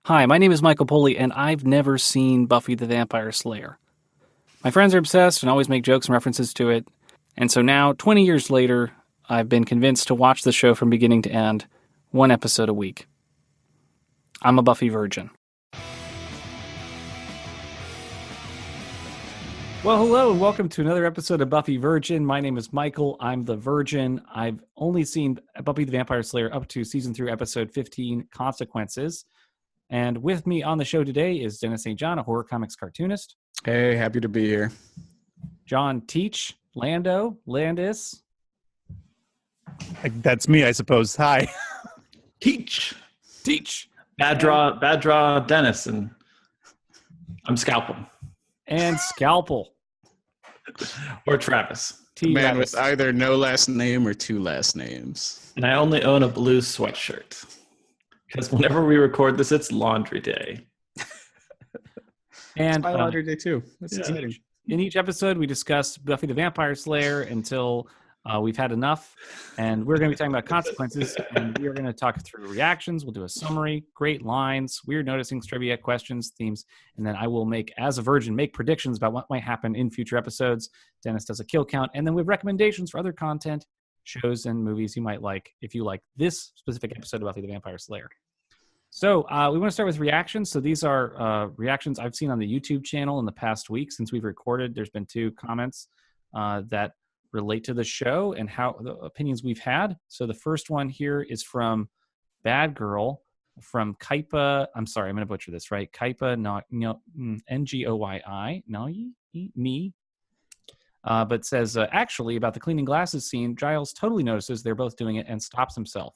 Hi, my name is Michael Poley, and I've never seen Buffy the Vampire Slayer. My friends are obsessed and always make jokes and references to it, and so now, 20 years later, I've been convinced to watch the show from beginning to end, one episode a week. I'm a Buffy virgin. Well, hello, and welcome to another episode of Buffy Virgin. My name is Michael. I'm the virgin. I've only seen Buffy the Vampire Slayer up to season 3, episode 15, Consequences. And with me on the show today is Dennis St. John, a horror comics cartoonist. Hey, happy to be here. John Teach, Landis. That's me, I suppose. Hi. Teach. Bad draw, Dennis, and I'm Scalpel. And Scalpel. Or Travis. Man with either no last name or two last names. And I only own a blue sweatshirt. Because whenever we record this, it's laundry day. And it's my laundry day too. That's exciting. In each episode, we discuss Buffy the Vampire Slayer until we've had enough. And we're going to be talking about Consequences. And we are going to talk through reactions. We'll do a summary, great lines, weird noticings, trivia, questions, themes. And then I will as a virgin, make predictions about what might happen in future episodes. Dennis does a kill count. And then we have recommendations for other content, shows, and movies you might like if you like this specific episode of Buffy the Vampire Slayer. So we want to start with reactions. So these are reactions I've seen on the YouTube channel in the past week since we've recorded. There's been 2 comments that relate to the show and how the opinions we've had. So the first one here is from Bad Girl from Kaipa. I'm sorry, I'm going to butcher this, right? Kaipa, Ngoi, me. But says, actually, about the cleaning glasses scene, Giles totally notices they're both doing it and stops himself.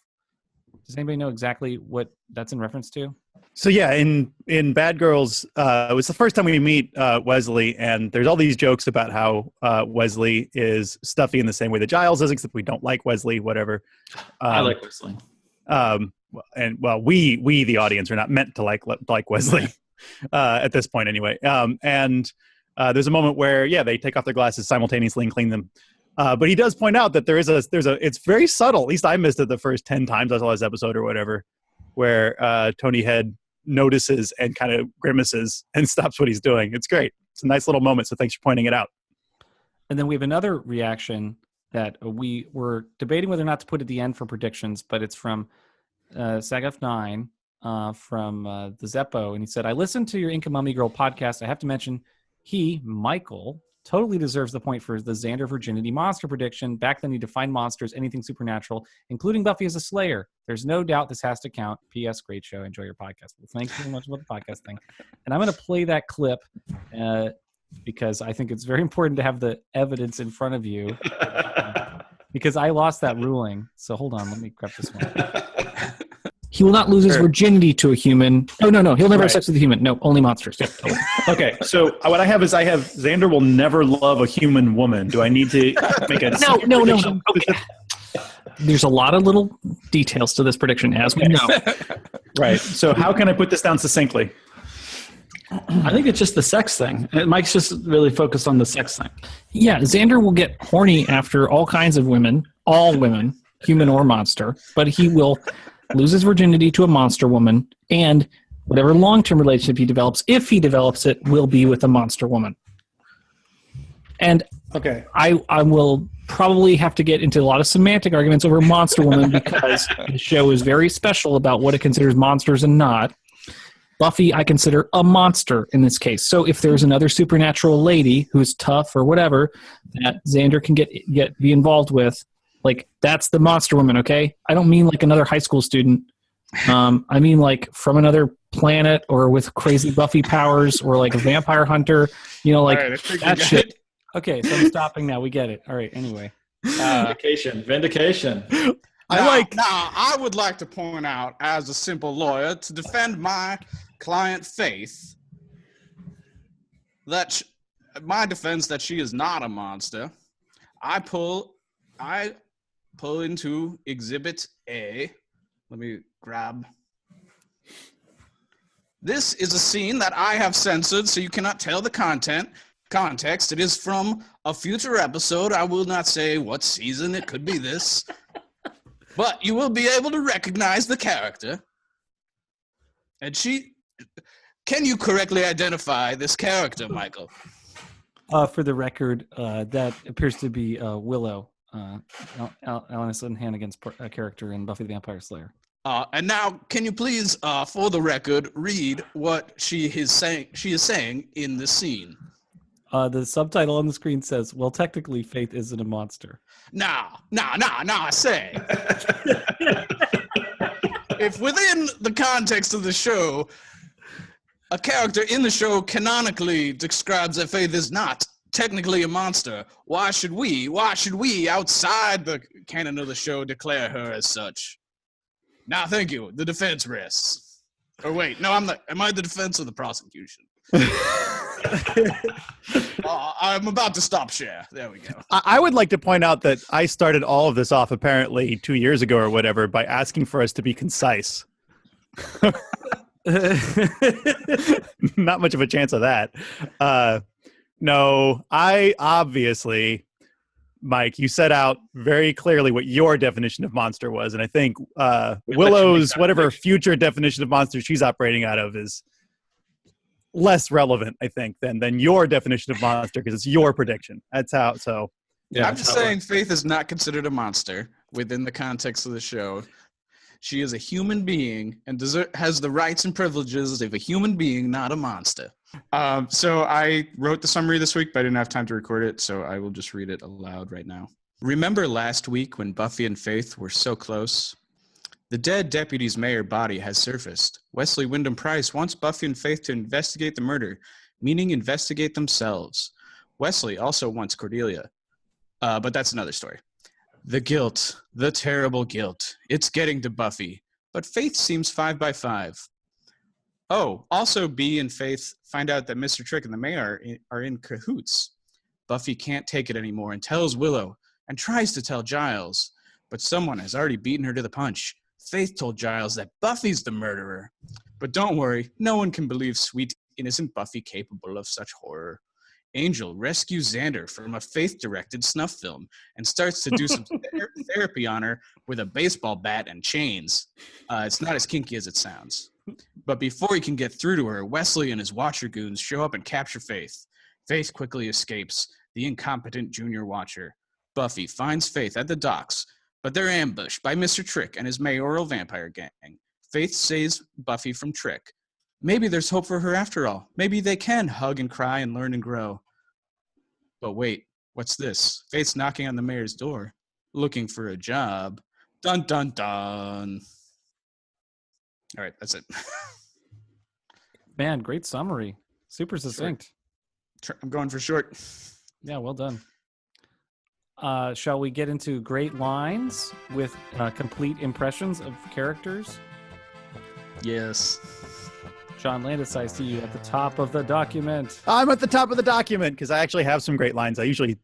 Does anybody know exactly what that's in reference to? So yeah, in Bad Girls, it was the first time we meet Wesley, and there's all these jokes about how Wesley is stuffy in the same way that Giles is, except we don't like Wesley, whatever. I like Wesley. We the audience are not meant to like Wesley at this point anyway. There's a moment where they take off their glasses simultaneously and clean them. But he does point out that it's very subtle. At least I missed it the first 10 times I saw this episode or whatever, where Tony Head notices and kind of grimaces and stops what he's doing. It's great. It's a nice little moment. So thanks for pointing it out. And then we have another reaction that we were debating whether or not to put at the end for predictions, but it's from Sagaf9 from the Zeppo. And he said, I listened to your Inca Mummy Girl podcast. I have to mention Michael, totally deserves the point for the Xander virginity monster prediction. Back then, he defined monsters, anything supernatural, including Buffy as a slayer. There's no doubt this has to count. P.S. Great show. Enjoy your podcast. Well, thank you very much about the podcast thing. And I'm going to play that clip because I think it's very important to have the evidence in front of you because I lost that ruling. So hold on. Let me grab this one. He will not lose his virginity to a human. No. He'll never have sex with a human. No, only monsters. Yeah, totally. Okay, so what I have Xander will never love a human woman. Do I need to make a No. Okay. There's a lot of little details to this prediction, as we know. Right. So how can I put this down succinctly? I think it's just the sex thing. Mike's just really focused on the sex thing. Yeah, Xander will get horny after all kinds of women, all women, human or monster, but he will loses virginity to a monster woman, and whatever long-term relationship he develops, if he develops it, will be with a monster woman. And okay, I will probably have to get into a lot of semantic arguments over monster woman because the show is very special about what it considers monsters and not. Buffy, I consider a monster in this case. So if there's another supernatural lady who's tough or whatever that Xander can be involved with, like, that's the monster woman, okay? I don't mean like another high school student. I mean like from another planet or with crazy Buffy powers or like a vampire hunter, like right, that shit. Okay, so I'm stopping now. We get it. All right, anyway. Vindication. I would like to point out, as a simple lawyer, to defend my client Faith, that my defense that she is not a monster. I pull into Exhibit A. Let me grab. This is a scene that I have censored, so you cannot tell the context. It is from a future episode. I will not say what season. It could be this. But you will be able to recognize the character. And she can you correctly identify this character, Michael? For the record, that appears to be Willow, Alanis Hannigan's character in Buffy the Vampire Slayer. And now, can you please, for the record, read what she is saying in the scene? The subtitle on the screen says, "Well, technically, Faith isn't a monster." Nah, I say. If within the context of the show, a character in the show canonically describes that Faith is not technically a monster, why should we, outside the canon of the show, declare her as such? Now, thank you. The defense rests. Or wait, no, am I the defense or the prosecution? I'm about to stop share. There we go. I would like to point out that I started all of this off apparently 2 years ago or whatever by asking for us to be concise. Not much of a chance of that. No, I obviously, Mike, you set out very clearly what your definition of monster was. And I think Willow's, whatever future definition of monster she's operating out of is less relevant, I think, than your definition of monster because it's your prediction. That's how, so. Yeah, I'm just saying Faith is not considered a monster within the context of the show. She is a human being and has the rights and privileges of a human being, not a monster. So I wrote the summary this week, but I didn't have time to record it, so I will just read it aloud right now. Remember last week when Buffy and Faith were so close? The dead deputy's mayor body has surfaced. Wesley Wyndham Price wants Buffy and Faith to investigate the murder, meaning investigate themselves. Wesley also wants Cordelia. But that's another story. The guilt, the terrible guilt. It's getting to Buffy, but Faith seems 5 by 5. Oh, also Bee and Faith find out that Mr. Trick and the mayor are in cahoots. Buffy can't take it anymore and tells Willow and tries to tell Giles, but someone has already beaten her to the punch. Faith told Giles that Buffy's the murderer. But don't worry, no one can believe sweet, innocent Buffy capable of such horror. Angel rescues Xander from a Faith-directed snuff film and starts to do some therapy on her with a baseball bat and chains. It's not as kinky as it sounds. But before he can get through to her, Wesley and his Watcher goons show up and capture Faith. Faith quickly escapes, the incompetent junior Watcher. Buffy finds Faith at the docks, but they're ambushed by Mr. Trick and his mayoral vampire gang. Faith saves Buffy from Trick. Maybe there's hope for her after all. Maybe they can hug and cry and learn and grow. But wait, what's this? Faith's knocking on the mayor's door, looking for a job. Dun, dun, dun. All right, that's it. Man, great summary. Super succinct. I'm going for short. Yeah, well done. Shall we get into great lines with complete impressions of characters? Yes. John Landis, I see you at the top of the document. I'm at the top of the document because I actually have some great lines. I usually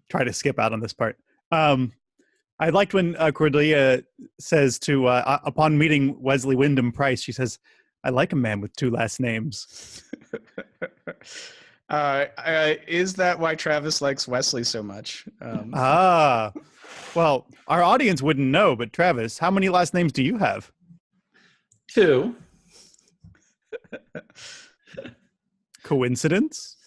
try to skip out on this part. I liked when Cordelia says to, upon meeting Wesley Wyndham Price, she says, "I like a man with 2 last names." Is that why Travis likes Wesley so much? Well, our audience wouldn't know, but Travis, how many last names do you have? 2. Coincidence?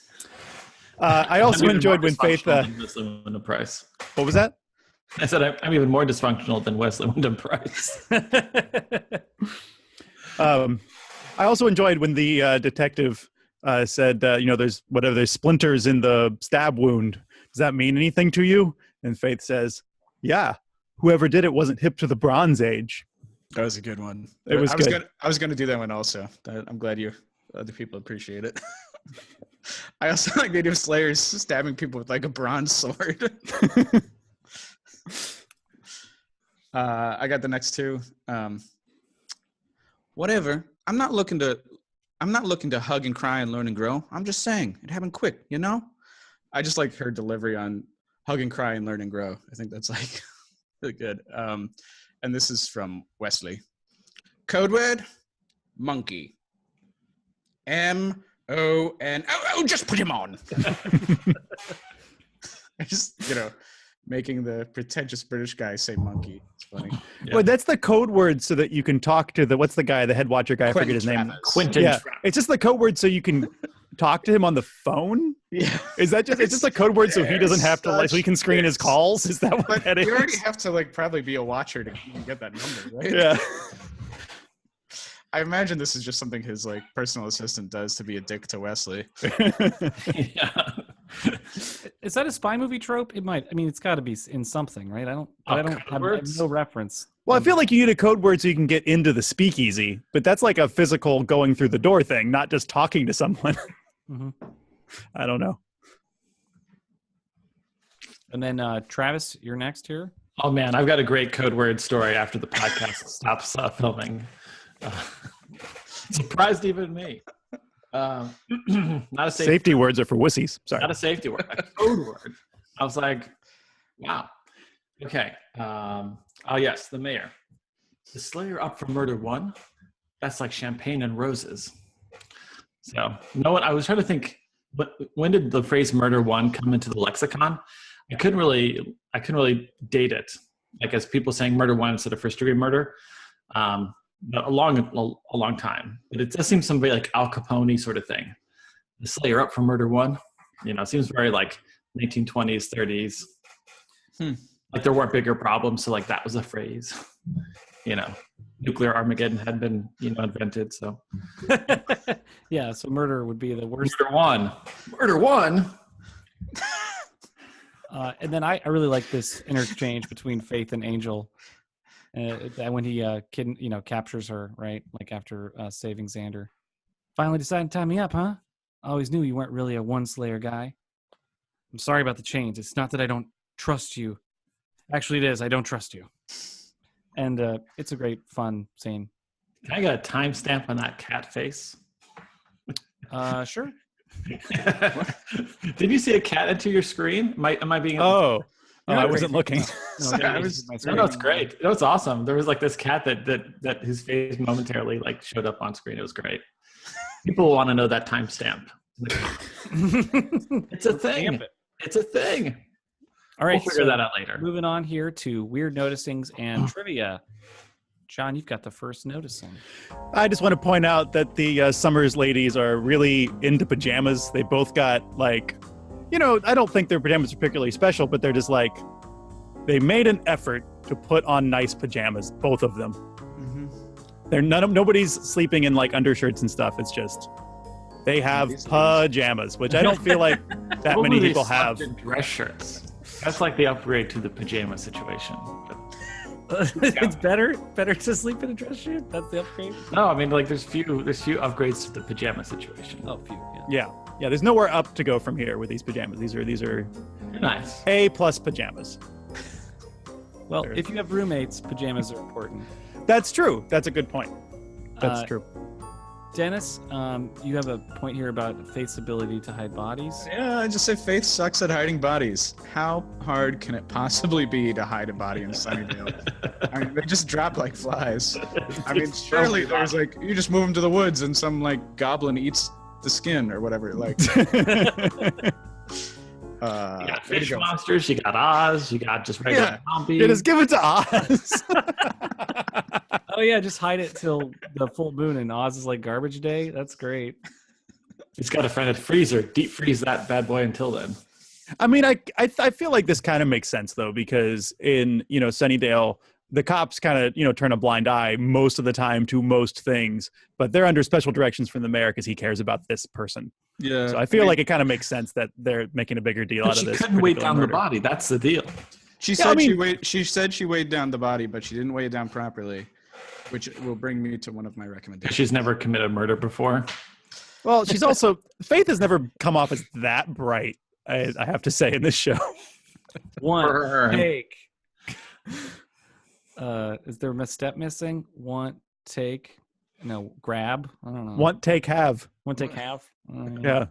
I also enjoyed when Faith. Wesley Wyndham Price. What was that? I said I'm even more dysfunctional than Wesley Wyndham Price. I also enjoyed when the detective said, there's splinters in the stab wound. Does that mean anything to you? And Faith says, yeah, whoever did it wasn't hip to the Bronze Age. That was a good one. It was good. I was going to do that one also. I'm glad other people appreciate it. I also like Native Slayers stabbing people with like a bronze sword. I got the next 2. Whatever. I'm not looking to hug and cry and learn and grow. I'm just saying it happened quick, you know? I just like her delivery on hug and cry and learn and grow. I think that's like really good. And this is from Wesley. Code word, monkey. M-O-N. Oh, just put him on. I just, making the pretentious British guy say monkey. It's funny. Yeah. Well, that's the code word so that you can talk to the, what's the guy, the head watcher guy, I forget his name. Travis. Quentin Yeah, Travis. it's just the code word so you can talk to him on the phone. Yeah. Is that just, it's just a code word so he doesn't have to, like, so he can screen his calls? Is that what But that is? you already have to like probably be a watcher to even get that number, right? Yeah. I imagine this is just something his like personal assistant does to be a dick to Wesley. Yeah. Is that a spy movie trope? It might. I mean, it's got to be in something, right? Oh, I code have words? no reference. Well, I feel like you need a code word so you can get into the speakeasy, but that's like a physical going through the door thing, not just talking to someone. Mhm. I don't know. And then Travis, you're next here. Oh man, I've got a great code word story after the podcast stops filming. Surprised even me. Not a Safety words are for wussies. Sorry. not a safety word, a code word. I was like, wow. Okay. Oh yes, the mayor. The Slayer up for murder 1? That's like champagne and roses. So no one. I was trying to think. When did the phrase "murder 1" come into the lexicon? I couldn't really date it. Like as people saying "murder 1" instead of first degree murder. But a long time. But it does seem some very like Al Capone sort of thing. The Slayer up for murder 1. You know, it seems very like 1920s, 30s. Like there weren't bigger problems, so like that was a phrase. You know, nuclear Armageddon had been, invented. So Yeah, so murder would be the worst. Murder 1. And then I really like this interchange between Faith and Angel. When he captures her, right? Like after saving Xander. Finally decided to tie me up, huh? I always knew you weren't really a one slayer guy. I'm sorry about the chains. It's not that I don't trust you. Actually, it is. I don't trust you. And it's a great, fun scene. Can I get a timestamp on that cat face? Sure. Did you see a cat enter your screen? Am I being? Oh, Yeah, I wasn't looking. No, No, it's great. It was awesome. There was like this cat that his face momentarily like showed up on screen. It was great. People want to know that timestamp. It's a thing. It's a thing. All right, We'll figure that out later. Moving on here to weird noticings and trivia. John, you've got the first noticing. I just want to point out that the Summers ladies are really into pajamas. They both got like, I don't think their pajamas are particularly special, but they're just like, they made an effort to put on nice pajamas, both of them. Mm-hmm. They're nobody's sleeping in like undershirts and stuff. It's just they have pajamas, which I don't feel like that many people have. Dress shirts. That's like the upgrade to the pajama situation. It's better to sleep in a dress shirt. That's the upgrade. No, I mean like there's few upgrades to the pajama situation. Oh, phew. Yeah. Yeah. There's nowhere up to go from here with these pajamas. These are Nice. A+ pajamas. Well, if you have roommates, pajamas are important. That's true. That's a good point. That's true. Dennis, you have a point here about Faith's ability to hide bodies. Yeah, I just say Faith sucks at hiding bodies. How hard can it possibly be to hide a body in Sunnydale? I mean, they just drop like flies. I mean, surely there's like, you just move them to the woods and some like goblin eats the skin or whatever. Like, You got fish monsters, you got Oz, you got just regular zombies. Just give it to Oz. Oh yeah, just hide it till the full moon and Oz is like garbage day. That's great. He's got a friend at freezer. Deep freeze that bad boy until then. I mean, I feel like this kind of makes sense though, because in Sunnydale, the cops kind of turn a blind eye most of the time to most things, but they're under special directions from the mayor because he cares about this person. Yeah. So I feel like it kind of makes sense that they're making a bigger deal out of She this. couldn't weigh particular down murder. the body. That's the deal. She said she weighed down the body, but she didn't weigh it down properly, which will bring me to one of my recommendations. She's never committed murder before. Well, she's also Faith has never come off as that bright. I have to say in this show. One Burn. take. Is there a step missing? One take. No, grab. I don't know. One take have. One take half. Yeah.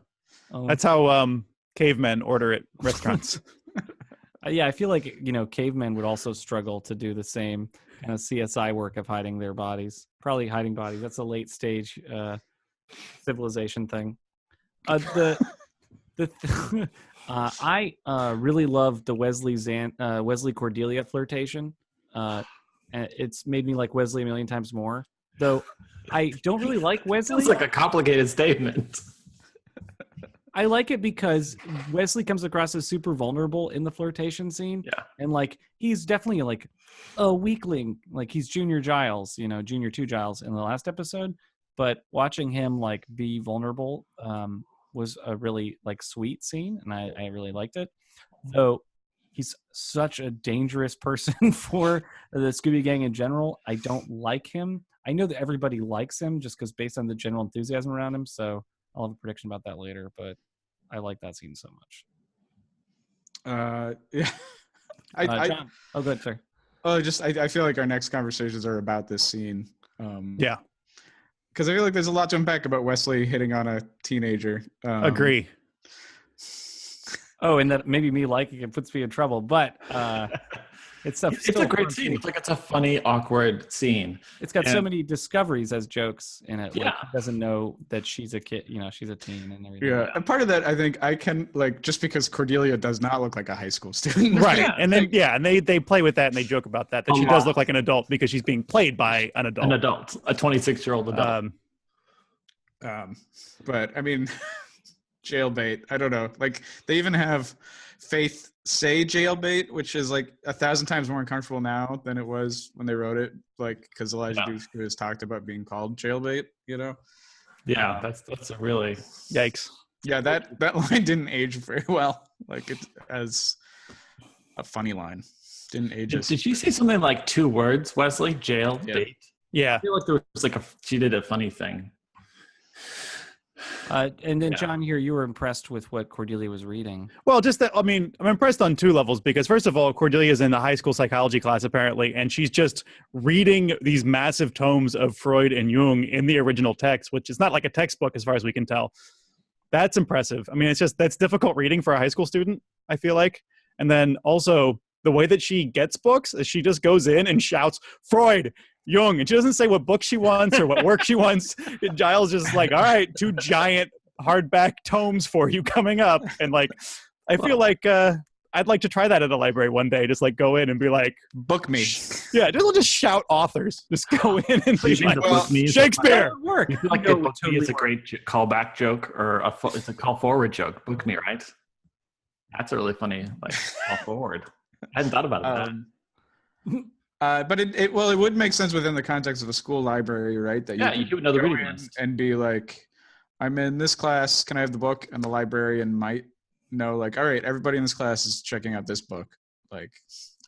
Oh. That's how cavemen order at restaurants. Yeah, I feel like cavemen would also struggle to do the same kind of CSI work of hiding their bodies. Probably hiding bodies. That's a late stage civilization thing. I really love the Wesley Cordelia flirtation. and it's made me like Wesley a million times more. Though I don't really like Wesley. Sounds like a complicated statement. I like it because Wesley comes across as super vulnerable in the flirtation scene. Yeah. And like he's definitely like a weakling. Like he's Junior Giles, Junior 2 Giles in the last episode. But watching him like be vulnerable was a really like sweet scene, and I really liked it. Though he's such a dangerous person for the Scooby Gang in general. I don't like him. I know that everybody likes him just because based on the general enthusiasm around him. So I'll have a prediction about that later, but I like that scene so much. Yeah. John. Oh, good, sir. I feel like our next conversations are about this scene. Yeah. Because I feel like there's a lot to unpack about Wesley hitting on a teenager. Agree. Oh, and that maybe me liking it puts me in trouble, but it's a great scene. It's like it's a funny, awkward scene. It's got so many discoveries as jokes in it. Yeah. Like he doesn't know that she's a kid, she's a teen and everything. Yeah, and part of that, I think I can just because Cordelia does not look like a high school student, Right. Yeah. And then and they play with that and they joke about that she does look like an adult because she's being played by an adult. An adult, a 26-year-old adult. But I mean, jailbait. I don't know. Like they even have Faith say jailbait, which is like 1,000 times more uncomfortable now than it was when they wrote it. Like because Elijah Dushku has talked about being called jailbait. Yeah, that's a really Yikes. Yeah, that line didn't age very well. Like it as a funny line. Didn't age us. Did she say something like 2 words, Wesley? Jail bait. Yeah. I feel like there was like she did a funny thing. And then John, here you were impressed with what Cordelia was reading. Well, just that, I'm impressed on 2 levels because first of all, Cordelia's in the high school psychology class apparently, and she's just reading these massive tomes of Freud and Jung in the original text, which is not like a textbook as far as we can tell. That's impressive. That's difficult reading for a high school student, I feel like. And then also the way that she gets books is she just goes in and shouts, Freud, Jung, and she doesn't say what book she wants or what work she wants. And Giles just like, all right, 2 giant hardback tomes for you coming up. And like, I feel like I'd like to try that at a library one day. Just like go in and be like, book me. Yeah, just shout authors. Just go in and be like, Book Me is Shakespeare. Work. I feel like Book Me is a great callback joke or it's a call forward joke. Book Me, right? That's a really funny call forward. I hadn't thought about it. But it would make sense within the context of a school library, right? That you do another go reading in list and be like, I'm in this class. Can I have the book? And the librarian might know, like, all right, everybody in this class is checking out this book. Like,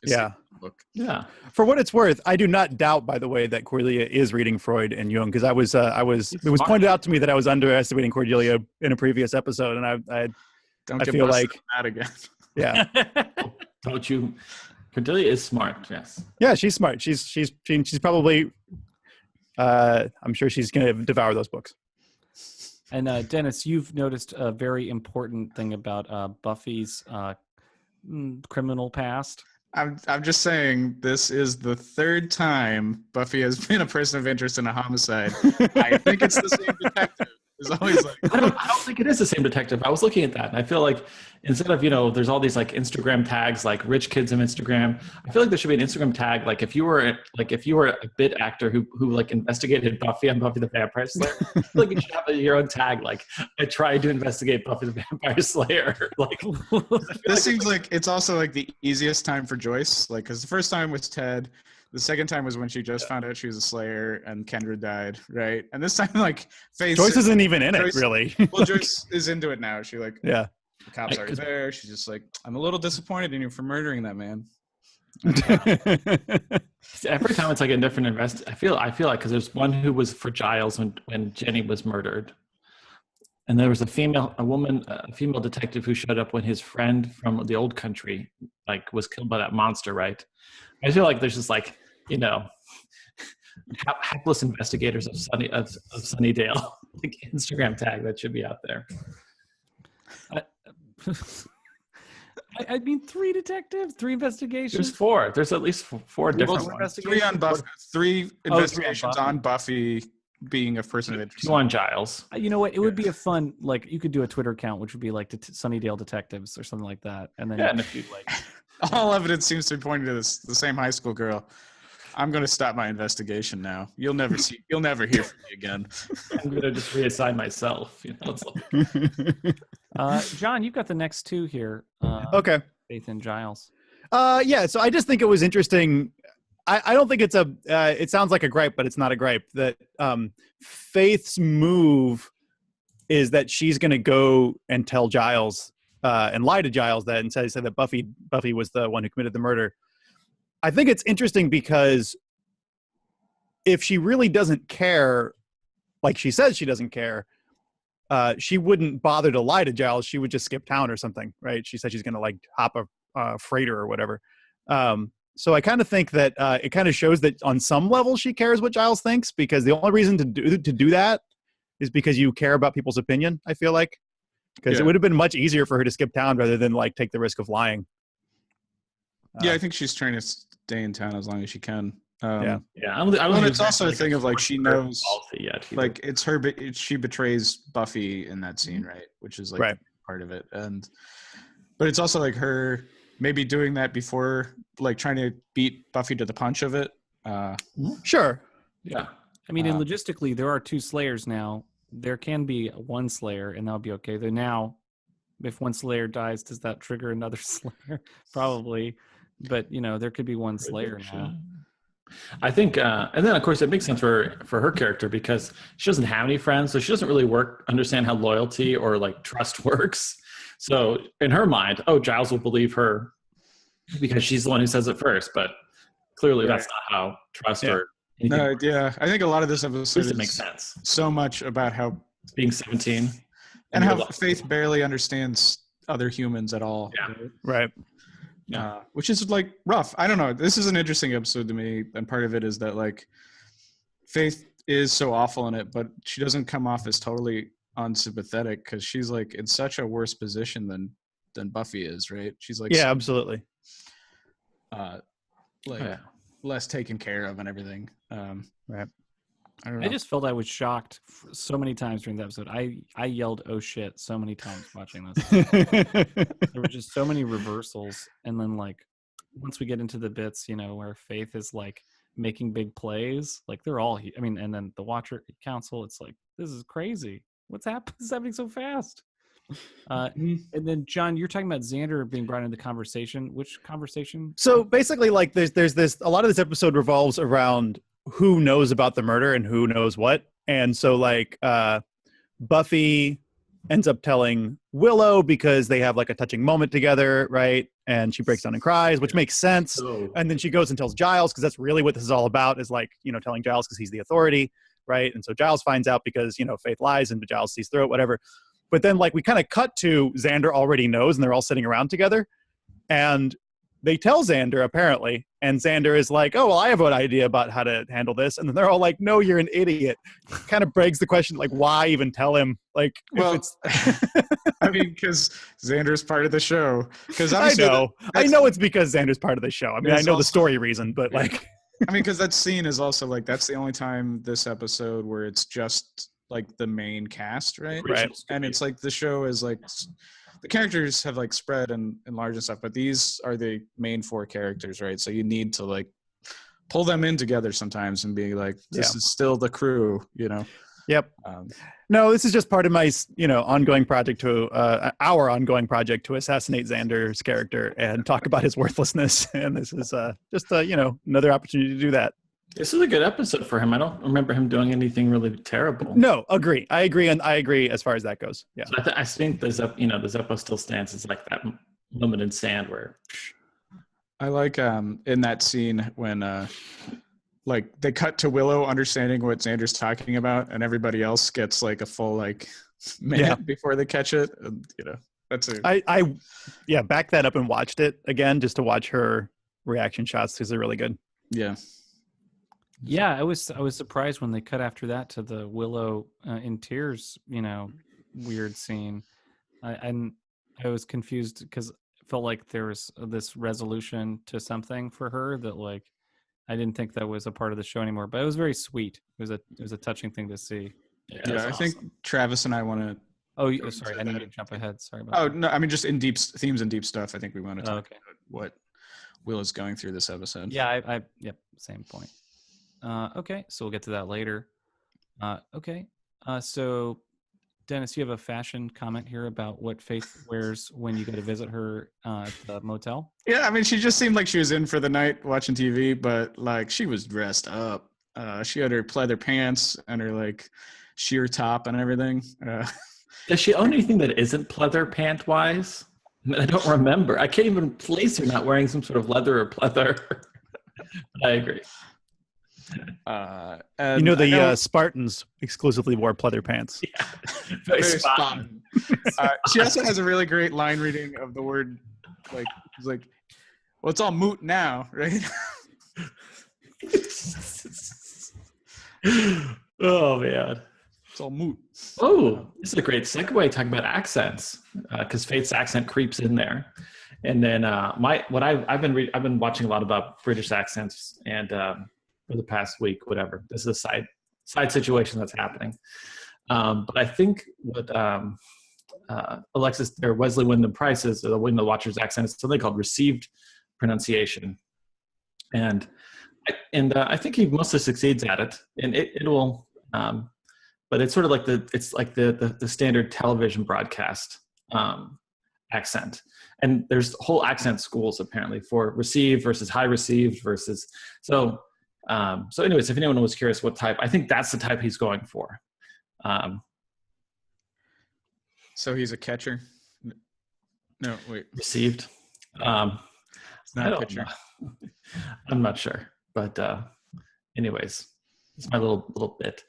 Yeah. Book. Yeah. For what it's worth, I do not doubt, by the way, that Cordelia is reading Freud and Jung because it was pointed out to me that I was underestimating Cordelia in a previous episode, and I Get feel busted like on that again. Yeah. Don't you? Cordelia is smart. Yes. Yeah, she's smart. She's probably. I'm sure she's going to devour those books. And Dennis, you've noticed a very important thing about Buffy's criminal past. I'm just saying this is the 3rd time Buffy has been a person of interest in a homicide. I think it's the same detective. It's always like I don't think it is the same detective. I was looking at that and I feel like instead of, there's all these like Instagram tags, like rich kids on Instagram, I feel like there should be an Instagram tag. Like if you were a bit actor who like investigated Buffy on Buffy the Vampire Slayer, I feel like you should have your own tag. Like I tried to investigate Buffy the Vampire Slayer. Like this seems like it's also like the easiest time for Joyce. Like, cause the first time was Ted. The second time was when she just found out she was a Slayer and Kendra died, right? And this time, like, Joyce isn't even in it, really. Well, Joyce is into it now. She the cops are there. She's just like, I'm a little disappointed in you for murdering that man. Every time it's like a different I feel like because there's one who was for Giles when Jenny was murdered, and there was a female detective who showed up when his friend from the old country like was killed by that monster, right? I feel like there's just like, hapless investigators of Sunnydale, like Instagram tag that should be out there. I mean, 3 detectives, 3 investigations. There's 4. There's at least 4 different ones. 3 on Buffy. 3 investigations on Buffy being a person of interest. 2 on Giles. You know what? It would be a fun, like, you could do a Twitter account, which would be like Sunnydale Detectives or something like that. And then and if you like. All evidence seems to be pointing to the same high school girl. I'm going to stop my investigation now. You'll never hear from me again. I'm gonna just reassign myself. It's like, John, you've got the next two here. Okay. Faith and Giles. Yeah. So I just think it was interesting. I don't think it's it sounds like a gripe, but it's not a gripe. That Faith's move is that she's going to go and tell Giles and lie to Giles that and say that Buffy was the one who committed the murder. I think it's interesting because if she really doesn't care, like she says she doesn't care, she wouldn't bother to lie to Giles. She would just skip town or something, right? She said she's going to like hop a freighter or whatever. So I kind of think that it kind of shows that on some level she cares what Giles thinks, because the only reason to do that is because you care about people's opinion, I feel like. Because it would have been much easier for her to skip town rather than like take the risk of lying. Yeah, I think she's trying to stay in town as long as she can. yeah. And it's also a thing of like she knows, yet, like it's her. She betrays Buffy in that scene, right? Which is like part of it, but it's also like her maybe doing that before, like trying to beat Buffy to the punch of it. Sure. Yeah. I mean, and logistically, there are two Slayers now. There can be one Slayer, and that'll be okay. Though now, if one Slayer dies, does that trigger another Slayer? Probably. But, there could be one Slayer now. I think, and then of course it makes sense for her character because she doesn't have any friends, so she doesn't really understand how loyalty or like trust works. So in her mind, Giles will believe her because she's the one who says it first, but clearly that's not how trust or anything works. I think a lot of this episode It makes sense. So much about how being 17 and how Faith barely understands other humans at all. Yeah. Right. Yeah. Which is like rough. I don't know. This is an interesting episode to me, and part of it is that like Faith is so awful in it, but she doesn't come off as totally unsympathetic because she's like in such a worse position than Buffy is, right? She's like absolutely. Less taken care of and everything. Right. I don't know. I just felt I was shocked so many times during the episode. I yelled, "Oh shit," so many times watching this. There were just so many reversals, and then like once we get into the bits, where Faith is like making big plays, like they're all. I mean, and then the Watcher Council, it's like this is crazy. What's happening? This is happening so fast. And then John, you're talking about Xander being brought into the conversation. Which conversation? So basically, like there's this. A lot of this episode revolves around who knows about the murder and who knows what. And so like Buffy ends up telling Willow because they have like a touching moment together, right? And she breaks down and cries, which makes sense. And then she goes and tells Giles because that's really what this is all about, is like, telling Giles because he's the authority, right? And so Giles finds out because, Faith lies and Giles sees through it, whatever. But then like we kind of cut to Xander already knows and they're all sitting around together. And they tell Xander apparently, and Xander is like, "Oh, well, I have an idea about how to handle this." And then they're all like, "No, you're an idiot." Kind of begs the question, like, why even tell him? Like, well, I mean, because Xander's part of the show. Because I know it's because Xander's part of the show. I mean, I know the story reason, but like, I mean, because that scene is also like that's the only time this episode where it's just like the main cast, right? Right. And it's like the show is like. The characters have like spread and enlarged and stuff, but these are the main four characters, right? So you need to like pull them in together sometimes and be like, this is still the crew, Yep. No, this is just part of my, ongoing project our ongoing project to assassinate Xander's character and talk about his worthlessness. And this is just another opportunity to do that. This is a good episode for him. I don't remember him doing anything really terrible. No, agree. I agree as far as that goes. Yeah. So I think this episode still stands as like that moment in sand where. I like in that scene when like they cut to Willow understanding what Xander's talking about, and everybody else gets like a full like minute before they catch it. And, that's I backed that up and watched it again just to watch her reaction shots because they're really good. Yeah. Yeah, I was surprised when they cut after that to the Willow in tears, weird scene. I was confused because it felt like there was this resolution to something for her that like I didn't think that was a part of the show anymore. But it was very sweet. It was a touching thing to see. Yeah, I think Travis and I want to. Oh, sorry, I didn't mean to jump ahead. Sorry about that. No, I mean just in deep themes and deep stuff. I think we want to talk about Will is going through this episode. Yeah, yep, same point. Okay, so we'll get to that later. Okay, so Dennis, you have a fashion comment here about what Faith wears when you go to visit her at the motel? Yeah, I mean, she just seemed like she was in for the night watching TV, but like she was dressed up. She had her pleather pants and her like sheer top and everything. Does she own anything that isn't pleather pant wise? I don't remember. I can't even place her not wearing some sort of leather or pleather. I agree. And the Spartans exclusively wore pleather pants. Yeah. Very spot. She also has a really great line reading of the word, like, it's like, well, it's all moot now, right? Oh, man. It's all moot. Oh, this is a great segue talking about accents, because Faith's accent creeps in there. And then I've been watching a lot about British accents, and for the past week, whatever. This is a side situation that's happening. But I think what Alexis or Wesley Wyndham Price is, or the Wyndham Watcher's accent, is something called received pronunciation, and I think he mostly succeeds at it, and it will. But it's sort of like the standard television broadcast accent, and there's whole accent schools apparently for received versus high received versus so. So anyways, if anyone was curious what type, I think that's the type he's going for. So he's a catcher? No, wait. Received. It's not a pitcher. I'm not sure. But anyways, it's my little bit.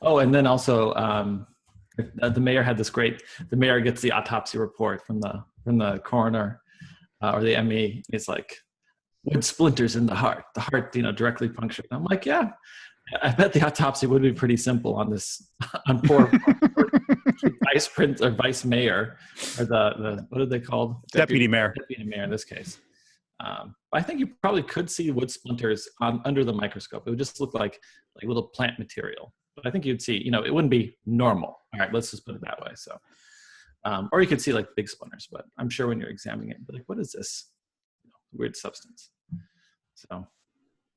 Oh, and then also the mayor had the mayor gets the autopsy report from the coroner or the ME. It's like, wood splinters in the heart, directly punctured. I'm like, yeah, I bet the autopsy would be pretty simple on poor vice mayor, or the what are they called? Deputy mayor. Deputy mayor in this case. I think you probably could see wood splinters under the microscope. It would just look like little plant material. But I think you'd see, it wouldn't be normal. All right, let's just put it that way. So, or you could see like big splinters, but I'm sure when you're examining it, you'd be like, what is this weird substance? So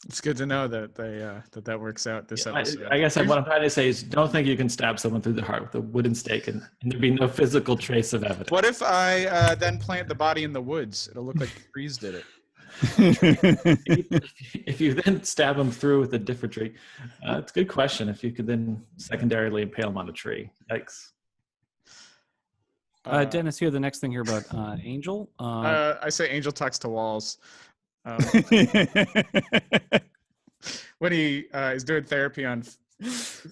it's good to know that that works out this episode. I guess what I'm trying to say is, don't think you can stab someone through the heart with a wooden stake and there be no physical trace of evidence. What if I then plant the body in the woods? It'll look like trees did it. If you then stab them through with a different tree, it's a good question. If you could then secondarily impale them on a tree. Yikes. Dennis, you have the next thing here about Angel. I say Angel talks to walls. When he is doing therapy on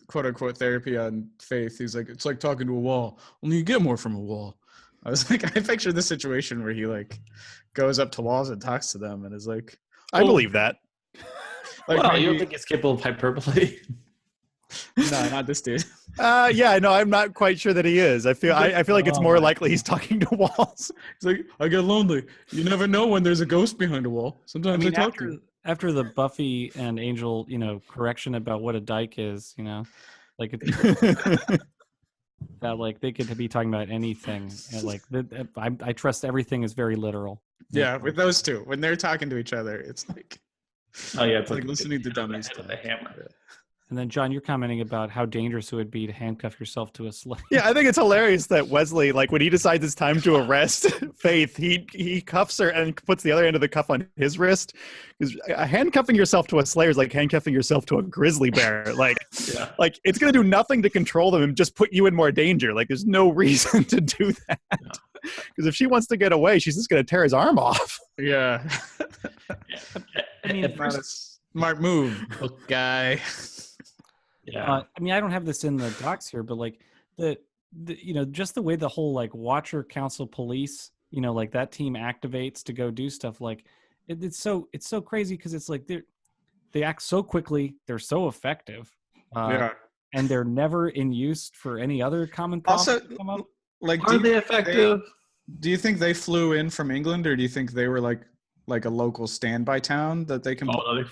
quote unquote therapy on Faith, he's like, it's like talking to a wall, only you get more from a wall. I was like, I pictured this situation where he like goes up to walls and talks to them and is like, I believe that. Like, well, you don't think it's capable of hyperbole? No, not this dude. Yeah, no, I'm not quite sure that he is. I feel like it's more likely he's talking to walls. He's like, I get lonely. You never know when there's a ghost behind a wall. Sometimes I talk to you. After the Buffy and Angel, correction about what a dyke is, like that, like they could be talking about anything. And like I trust everything is very literal. Yeah, with those two, when they're talking to each other, it's like, oh yeah, it's like listening to dummies. The hammer. And then, John, you're commenting about how dangerous it would be to handcuff yourself to a slave. Yeah, I think it's hilarious that Wesley, like when he decides it's time to arrest Faith, he cuffs her and puts the other end of the cuff on his wrist. Because handcuffing yourself to a slayer is like handcuffing yourself to a grizzly bear. Like, yeah. Like it's going to do nothing to control them and just put you in more danger. Like there's no reason to do that. Because if she wants to get away, she's just going to tear his arm off. Yeah. I mean, smart move, guy. Yeah. I don't have this in the docs here, but like the just the way the whole like Watcher Council Police, like that team activates to go do stuff, like it's so crazy because it's like they act so quickly, they're so effective, and they're never in use for any other common problem. Also, to come up. like, are they effective? Do you think they flew in from England, or do you think they were like a local standby town that they can? I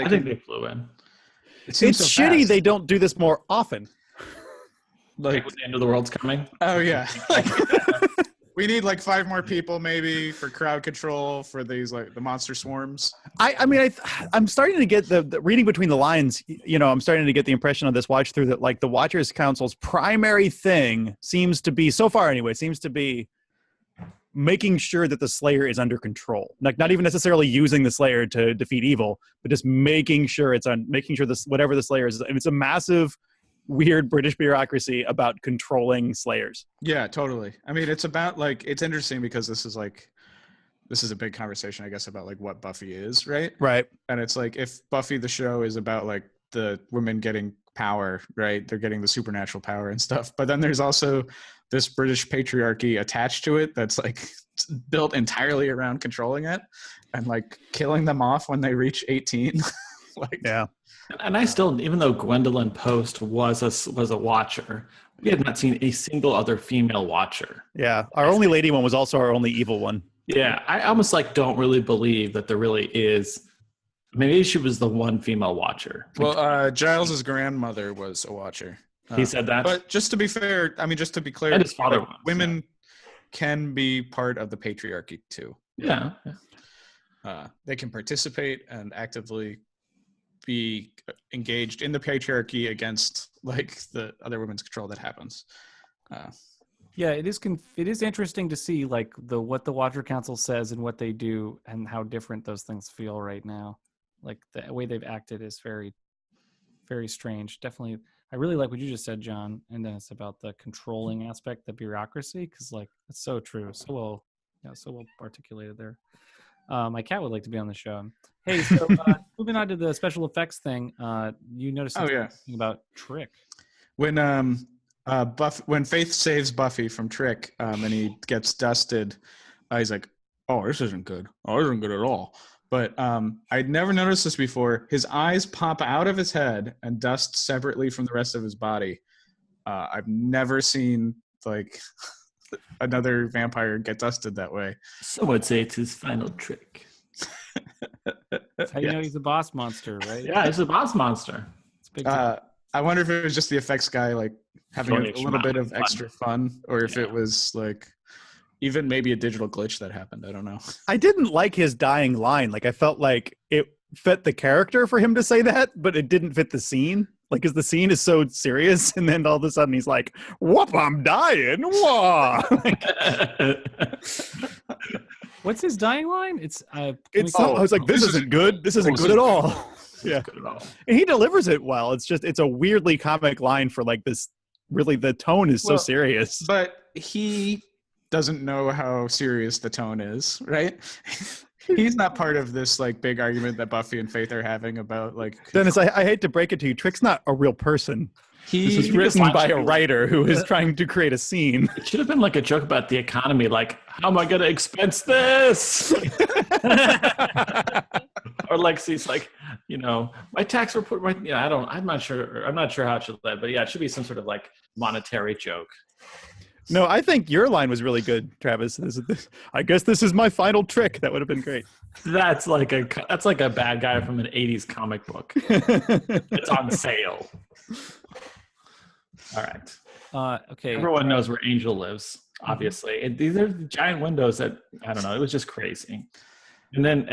think they flew in. It's shitty fast. They don't do this more often. Like when the end of the world's coming. Oh yeah. We need like 5 more people maybe for crowd control for these like the monster swarms. I'm starting to get the reading between the lines. I'm starting to get the impression on this watch through that like the Watchers Council's primary thing seems to be, so far anyway, making sure that the Slayer is under control. Like not even necessarily using the Slayer to defeat evil, but just making sure this whatever the Slayer is. And it's a massive, weird British bureaucracy about controlling Slayers. Yeah, totally. I mean, it's about like it's interesting because this is a big conversation, I guess, about like what Buffy is, right? Right. And it's like if Buffy the show is about like the women getting power, right? They're getting the supernatural power and stuff. But then there's also this British patriarchy attached to it that's like built entirely around controlling it and like killing them off when they reach 18. Yeah. And I still, even though Gwendolyn Post was a watcher, we had not seen a single other female watcher. Yeah. Our only lady one was also our only evil one. Yeah. I almost like don't really believe that there really is. Maybe she was the one female watcher. Well, Giles's grandmother was a watcher. He said that. But just to be fair, I mean, just to be clear, And his father was, women can be part of the patriarchy too. Yeah. They can participate and actively be engaged in the patriarchy against like the other women's control that happens. Yeah, it is interesting to see like what the Watcher Council says and what they do and how different those things feel right now. Like the way they've acted is very, very strange. Definitely, I really like what you just said, John, and then it's about the controlling aspect, the bureaucracy, because like it's so true, so well articulated there. My cat would like to be on the show. Hey, so moving on to the special effects thing, you noticed something about Trick. When Faith saves Buffy from Trick, and he gets dusted, he's like, "Oh, this isn't good. Oh, this isn't good at all." But I'd never noticed this before. His eyes pop out of his head and dust separately from the rest of his body. I've never seen like another vampire get dusted that way. Some would say it's his final trick. That's how you know he's a boss monster, right? Yeah, he's a boss monster. It's big time. I wonder if it was just the effects guy like having a little bit of extra fun, or if it was like even maybe a digital glitch that happened. I don't know. I didn't like his dying line. Like I felt like it fit the character for him to say that, but it didn't fit the scene. Like, because the scene is so serious, and then all of a sudden he's like, "Whoop! I'm dying!" Whoa! What's his dying line? I was like, "This isn't good. This isn't good at all." Yeah, Good at all. and he delivers it well. It's a weirdly comic line for like this. Really, the tone is so serious. But he doesn't know how serious the tone is, right? He's not part of this like big argument that Buffy and Faith are having about like. Dennis, I hate to break it to you, Trick's not a real person. This is He written just by a watched- writer who is trying to create a scene. It should have been like a joke about the economy, like, how am I going to expense this? Or like, he's like, my tax report, I'm not sure how it should lead, but yeah, it should be some sort of like monetary joke. No, I think your line was really good, Travis. I guess this is my final trick. That would have been great. That's like a bad guy from an 80s comic book. It's on sale. All right. Okay. Everyone knows where Angel lives, obviously. And these are giant windows that, I don't know, it was just crazy. And then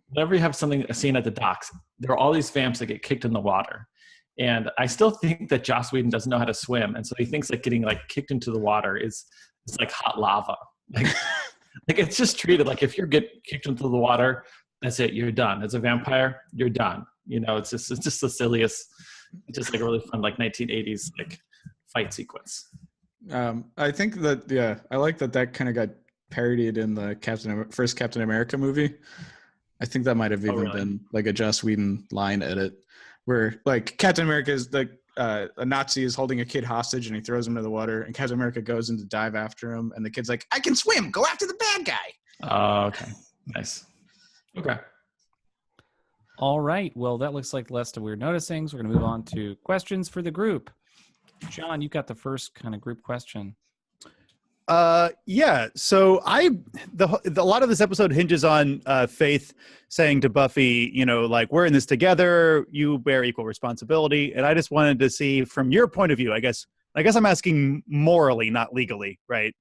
whenever you have a scene at the docks, there are all these vamps that get kicked in the water. And I still think that Joss Whedon doesn't know how to swim. And so he thinks that getting like kicked into the water is like hot lava. Like it's just treated like if you get kicked into the water, that's it. You're done. As a vampire, you're done. It's just the silliest, just like a really fun, like 1980s, like fight sequence. I think that, I like that kind of got parodied in the first Captain America movie. I think that might have even been like a Joss Whedon line edit where like Captain America is like a Nazi is holding a kid hostage and he throws him into the water and Captain America goes in to dive after him and the kid's like, "I can swim, go after the bad guy." Oh, okay. Nice. Okay. All right. Well, that looks like the list of weird noticings. We're going to move on to questions for the group. John, you got the first kind of group question. Yeah. So a lot of this episode hinges on Faith saying to Buffy, like, we're in this together. You bear equal responsibility. And I just wanted to see from your point of view, I guess I'm asking morally, not legally, right?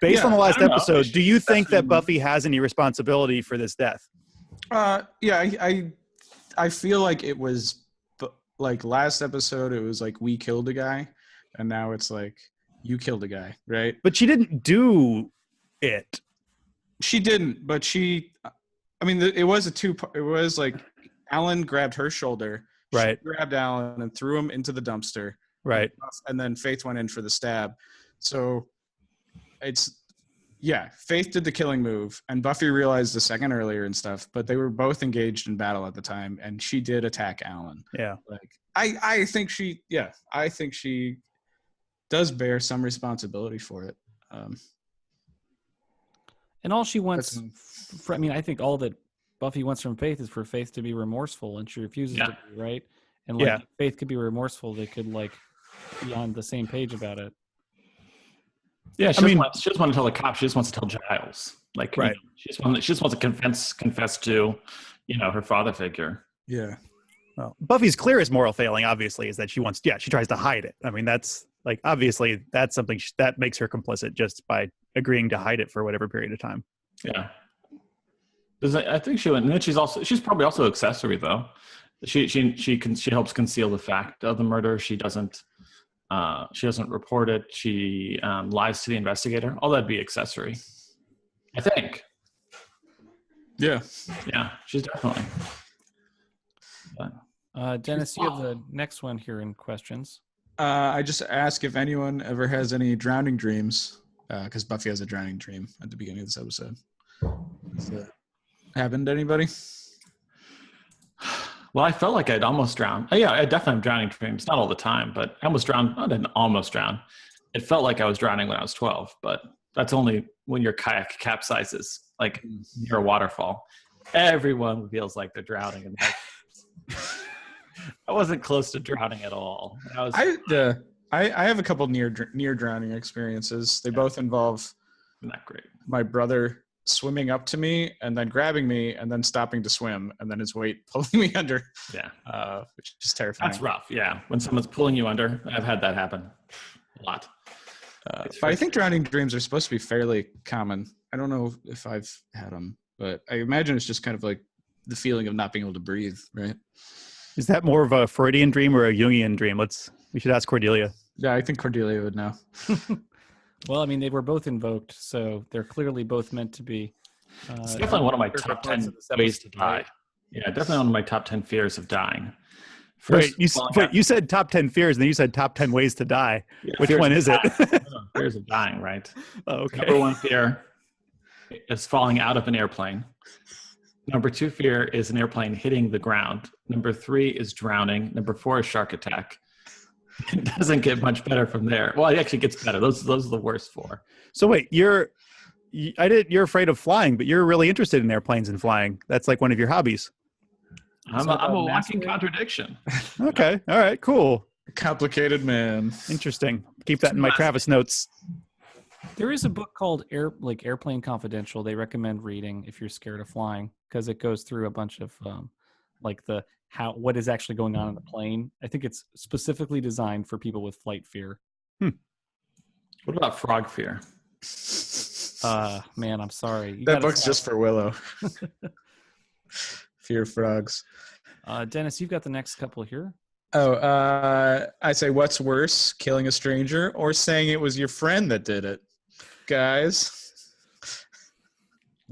Based on the last I don't know. episode, do you think that That's- Buffy has any responsibility for this death? I feel like it was like last episode it was like we killed a guy, and now it's like you killed a guy, right? But she didn't do it. She didn't, but it was it was like Alan grabbed her shoulder, Right. She grabbed Alan and threw him into the dumpster, Right. and then Faith went in for the stab. So Faith did the killing move, and Buffy realized a second earlier and stuff, but they were both engaged in battle at the time, and she did attack Alan. Yeah. Like I think she does bear some responsibility for it. And all she wants, That's- I think all that Buffy wants from Faith is for Faith to be remorseful, and she refuses to be, right? And like, Yeah. if Faith could be remorseful, they could like be on the same page about it. Yeah, she doesn't want to tell the cops. She just wants to tell Giles. Like, Right. she just wants to confess to, her father figure. Yeah. Well, Buffy's clearest moral failing, obviously, is that she tries to hide it. I mean, that's like, obviously, that's something that makes her complicit just by agreeing to hide it for whatever period of time. Yeah. I think she went. And then she's probably also accessory though. She helps conceal the fact of the murder. She doesn't report it. She lies to the investigator. All that'd be accessory, I think. Yeah. Yeah, she's definitely. But, Dennis, you have the next one here in questions. I just ask if anyone ever has any drowning dreams, because Buffy has a drowning dream at the beginning of this episode. Has that happened to anybody? well, I felt like I'd almost drowned. Oh, yeah, I definitely have drowning dreams. Not all the time, but I almost drowned. I didn't almost drown. It felt like I was drowning when I was 12, but that's only when your kayak capsizes, like near a waterfall. Everyone feels like they're drowning. And I wasn't close to drowning at all. I have a couple near drowning experiences. They both involve not great. my brother swimming up to me and then grabbing me and then stopping to swim and then his weight pulling me under. Yeah, which is terrifying. that's rough. Yeah, when someone's pulling you under, I've had that happen a lot. But I think drowning dreams are supposed to be fairly common. I don't know if I've had them, but I imagine it's just kind of like the feeling of not being able to breathe, right? Is that more of a Freudian dream or a Jungian dream? We should ask Cordelia. Yeah, I think Cordelia would know. Well, they were both invoked, so they're clearly both meant to be. It's definitely one of my top 10 ways to die. Yeah, definitely one of my top 10 fears of dying. Wait, you said top 10 fears, and then you said top 10 ways to die. Yeah, Which one is it? Fears of dying, right? Oh, okay. Number one fear is falling out of an airplane. Number two fear is an airplane hitting the ground. Number three is drowning. Number four is shark attack. It doesn't get much better from there. Well, it actually gets better. Those are the worst four. So wait, you're afraid of flying, but you're really interested in airplanes and flying. That's like one of your hobbies. I'm a walking contradiction. Okay. All right. Cool. Complicated man. Interesting. Keep that in my Travis notes. There is a book called Airplane Confidential. They recommend reading if you're scared of flying because it goes through a bunch of what is actually going on in the plane. I think it's specifically designed for people with flight fear. What about frog fear? Man, I'm sorry. That book's just for Willow. Fear of frogs. Dennis, you've got the next couple here. I say, what's worse, killing a stranger or saying it was your friend that did it? Guys.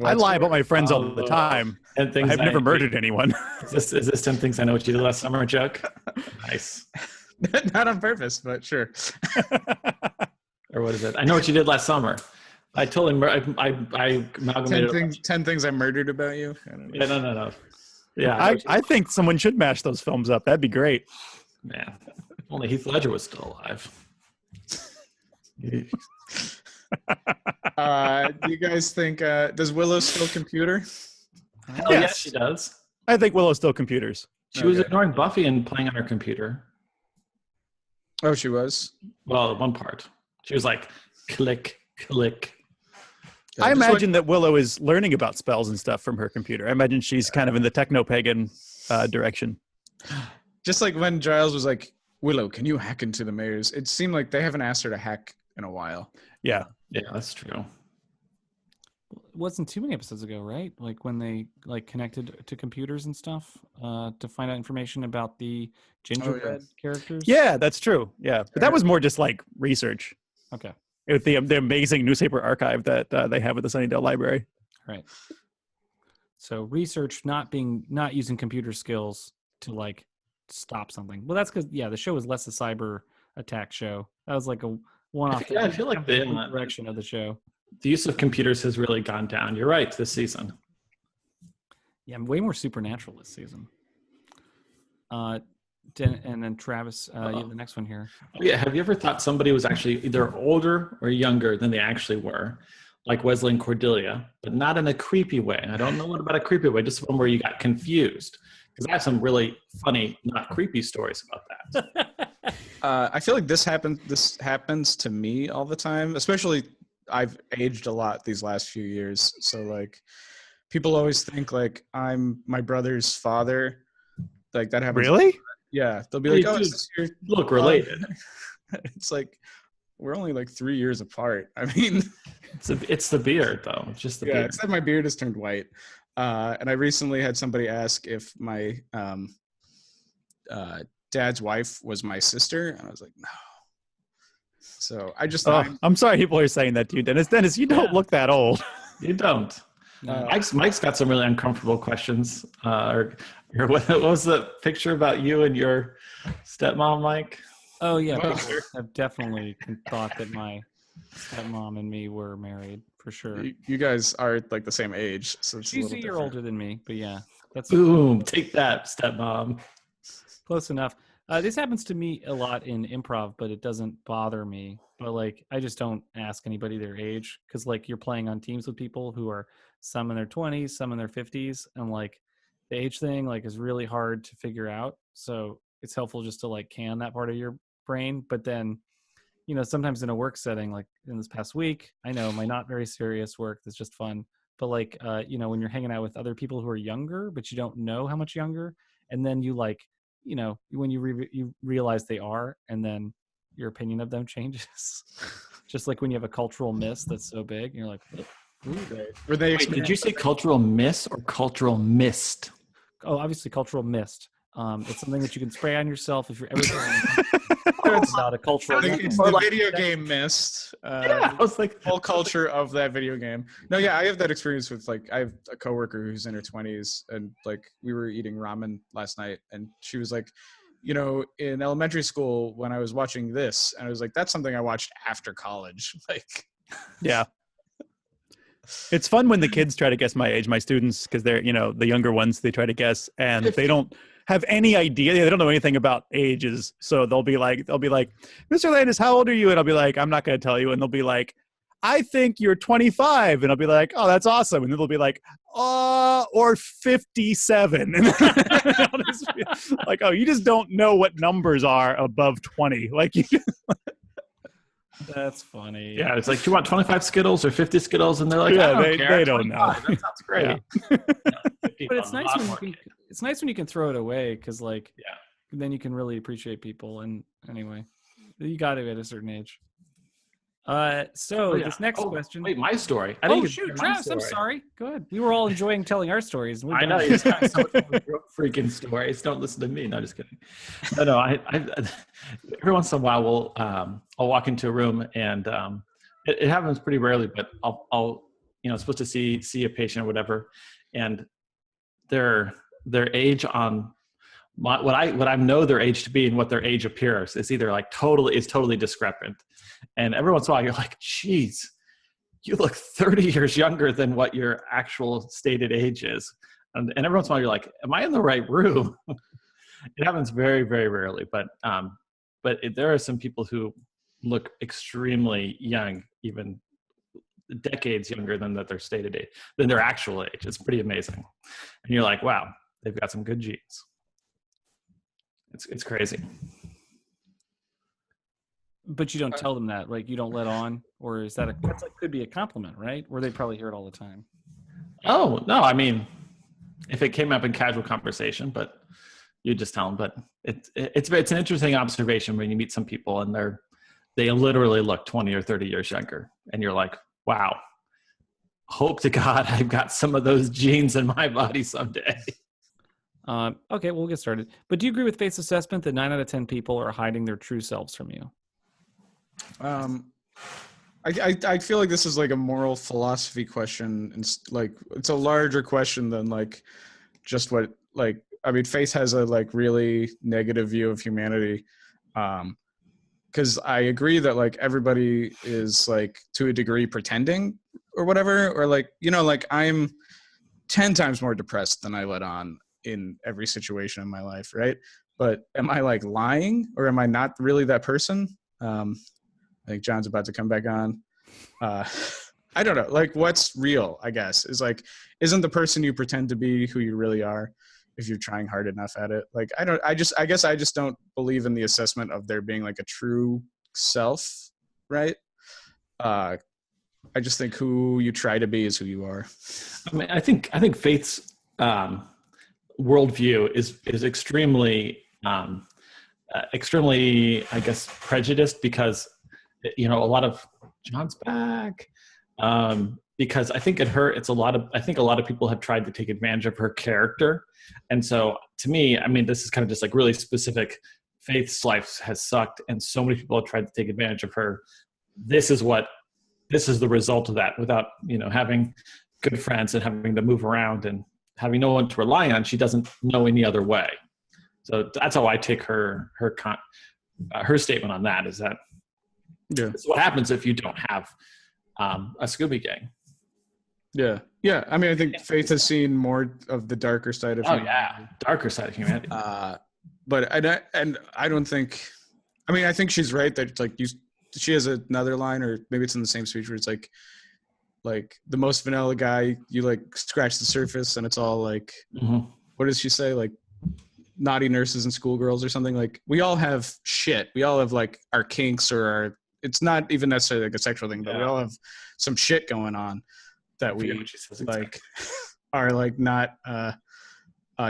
I lie about my friends all the time. And things I've never murdered anyone. Is this 10 things I know what you did last summer joke? Nice. Not on purpose, but sure. Or what is it? I know what you did last summer. I totally I amalgamated 10 things I murdered about you. I don't know. Yeah, no. Yeah, I think someone should mash those films up. That'd be great. Man, if only Heath Ledger was still alive. Do you guys think does Willow still computer? Hell yes, she does. I think Willow's still computers. She was ignoring Buffy and playing on her computer. Oh, she was. Well, one part. She was like, click, click. I imagine that Willow is learning about spells and stuff from her computer. I imagine she's kind of in the techno-pagan direction. Just like when Giles was like, Willow, can you hack into the mayor's? It seemed like they haven't asked her to hack in a while. Yeah. Yeah, that's true. It wasn't too many episodes ago, right? Like when they like connected to computers and stuff to find out information about the gingerbread characters. Yeah, that's true. Yeah, but that was more just like research Okay. with the amazing newspaper archive that they have at the Sunnydale Library. Right. So research not using computer skills to like stop something. Well, that's because the show was less a cyber attack show. That was like a one-off. Yeah, I feel like the direction of the show. The use of computers has really gone down. You're right, this season. Yeah, way more supernatural this season. And then Travis, you have the next one here. Oh, yeah, have you ever thought somebody was actually either older or younger than they actually were? Like Wesley and Cordelia, but not in a creepy way. I don't know what about a creepy way, just one where you got confused. Because I have some really funny, not creepy stories about that. I feel like this happens to me all the time, especially I've aged a lot these last few years. So like people always think like I'm my brother's father. Like that happens. Really? Yeah. They'll be like, "Oh, is this your Look related." It's like we're only like 3 years apart. I mean, It's the beard though. It's just the beard. except my beard has turned white. And I recently had somebody ask if my dad's wife was my sister, and I was like, no. So I just I'm sorry people are saying that to you, Dennis. Dennis, you don't look that old. You don't. Mike's got some really uncomfortable questions. Or what was the picture about you and your stepmom, Mike? Oh yeah, people have definitely thought that my stepmom and me were married for sure. You guys are like the same age, so it's She's a year older than me, but yeah, that's Boom! Take that, stepmom. close enough. This happens to me a lot in improv, but it doesn't bother me. But like, I just don't ask anybody their age because like you're playing on teams with people who are some in their 20s, some in their 50s, and like the age thing like is really hard to figure out. So it's helpful just to like can that part of your brain. But then, sometimes in a work setting, like in this past week, I know my not very serious work that's just fun. But like, when you're hanging out with other people who are younger, but you don't know how much younger, and then you like, when you realize they are, and then your opinion of them changes. Just like when you have a cultural miss that's so big, and you're like, Were they? Wait, did you say cultural miss or cultural mist? oh, obviously cultural mist. It's something that you can spray on yourself if you're ever about a cultural. It's the video game missed. Yeah, I was like, whole culture of that video game. No, yeah, I have that experience with like I have a coworker who's in her 20s, and like we were eating ramen last night, and she was like, in elementary school when I was watching this, and I was like, that's something I watched after college. Like, Yeah. It's fun when the kids try to guess my age, my students, because they're, the younger ones, they try to guess and they don't have any idea. They don't know anything about ages. So they'll be like, Mr. Landis, how old are you? And I'll be like, I'm not going to tell you. And they'll be like, I think you're 25. And I'll be like, oh, that's awesome. And then they'll be like, or 57. And I'll just be like, oh, you just don't know what numbers are above 20. Like you just, That's funny. yeah, it's like, do you want 25 Skittles or 50 Skittles? And they're like, Yeah, I don't they care. don't know. 25. That sounds great. Yeah. But it's nice when you can throw it away because like then you can really appreciate people. And anyway, you got to at a certain age. This next question. Wait, my story. Shoot, Travis, I'm sorry. Go ahead. We were all enjoying telling our stories. And I know you got so many freaking stories. Don't listen to me. No, just kidding. No. I every once in a while I'll walk into a room and it happens pretty rarely, but I'll supposed to see a patient or whatever, and their age on what I know their age to be and what their age appears is either like totally discrepant. And every once in a while you're like, geez, you look 30 years younger than what your actual stated age is. And every once in a while you're like, am I in the right room? It happens very, very rarely, but there are some people who look extremely young, even decades younger than their stated age, than their actual age. It's pretty amazing. And you're like, wow, they've got some good genes. It's crazy. But you don't tell them that, like you don't let on, or is that could be a compliment, right? Or they probably hear it all the time. Oh no, I mean, if it came up in casual conversation, but you just tell them. But it's an interesting observation when you meet some people and they literally look 20 or 30 years younger. and you're like, wow, hope to God I've got some of those genes in my body someday. Okay, we'll get started. But do you agree with Faith's assessment that 9 out of 10 people are hiding their true selves from you? I feel like this is like a moral philosophy question, and like it's a larger question than like just what like. I mean, Faith has a like really negative view of humanity, because I agree that like everybody is like to a degree pretending or whatever, or like like I'm 10 times more depressed than I let on in every situation in my life, right? But am I like lying, or am I not really that person? I think John's about to come back on. I don't know. Like, what's real, I guess, is like, isn't the person you pretend to be who you really are if you're trying hard enough at it? Like, I guess I just don't believe in the assessment of there being like a true self, right? I just think who you try to be is who you are. I mean, I think Faith's worldview is extremely, extremely, I guess, prejudiced because, a lot of John's back. Because I think I think a lot of people have tried to take advantage of her character. And so to me, I mean, this is kind of just like really specific. Faith's life has sucked, and so many people have tried to take advantage of her. This is the result of that. Without having good friends and having to move around and having no one to rely on, she doesn't know any other way. So that's how I take her statement on that. Is that it's what happens if you don't have a Scooby gang. Yeah. I mean, I think Faith has seen more of the darker side of humanity. Darker side of humanity. But I don't think. I mean, I think she's right that like she has another line, or maybe it's in the same speech where it's like the most vanilla guy. You like scratch the surface, and it's all like, what does she say? Like naughty nurses and schoolgirls or something. Like we all have shit. We all have like our kinks or our. It's not even necessarily like a sexual thing, but we all have some shit going on that we like are like not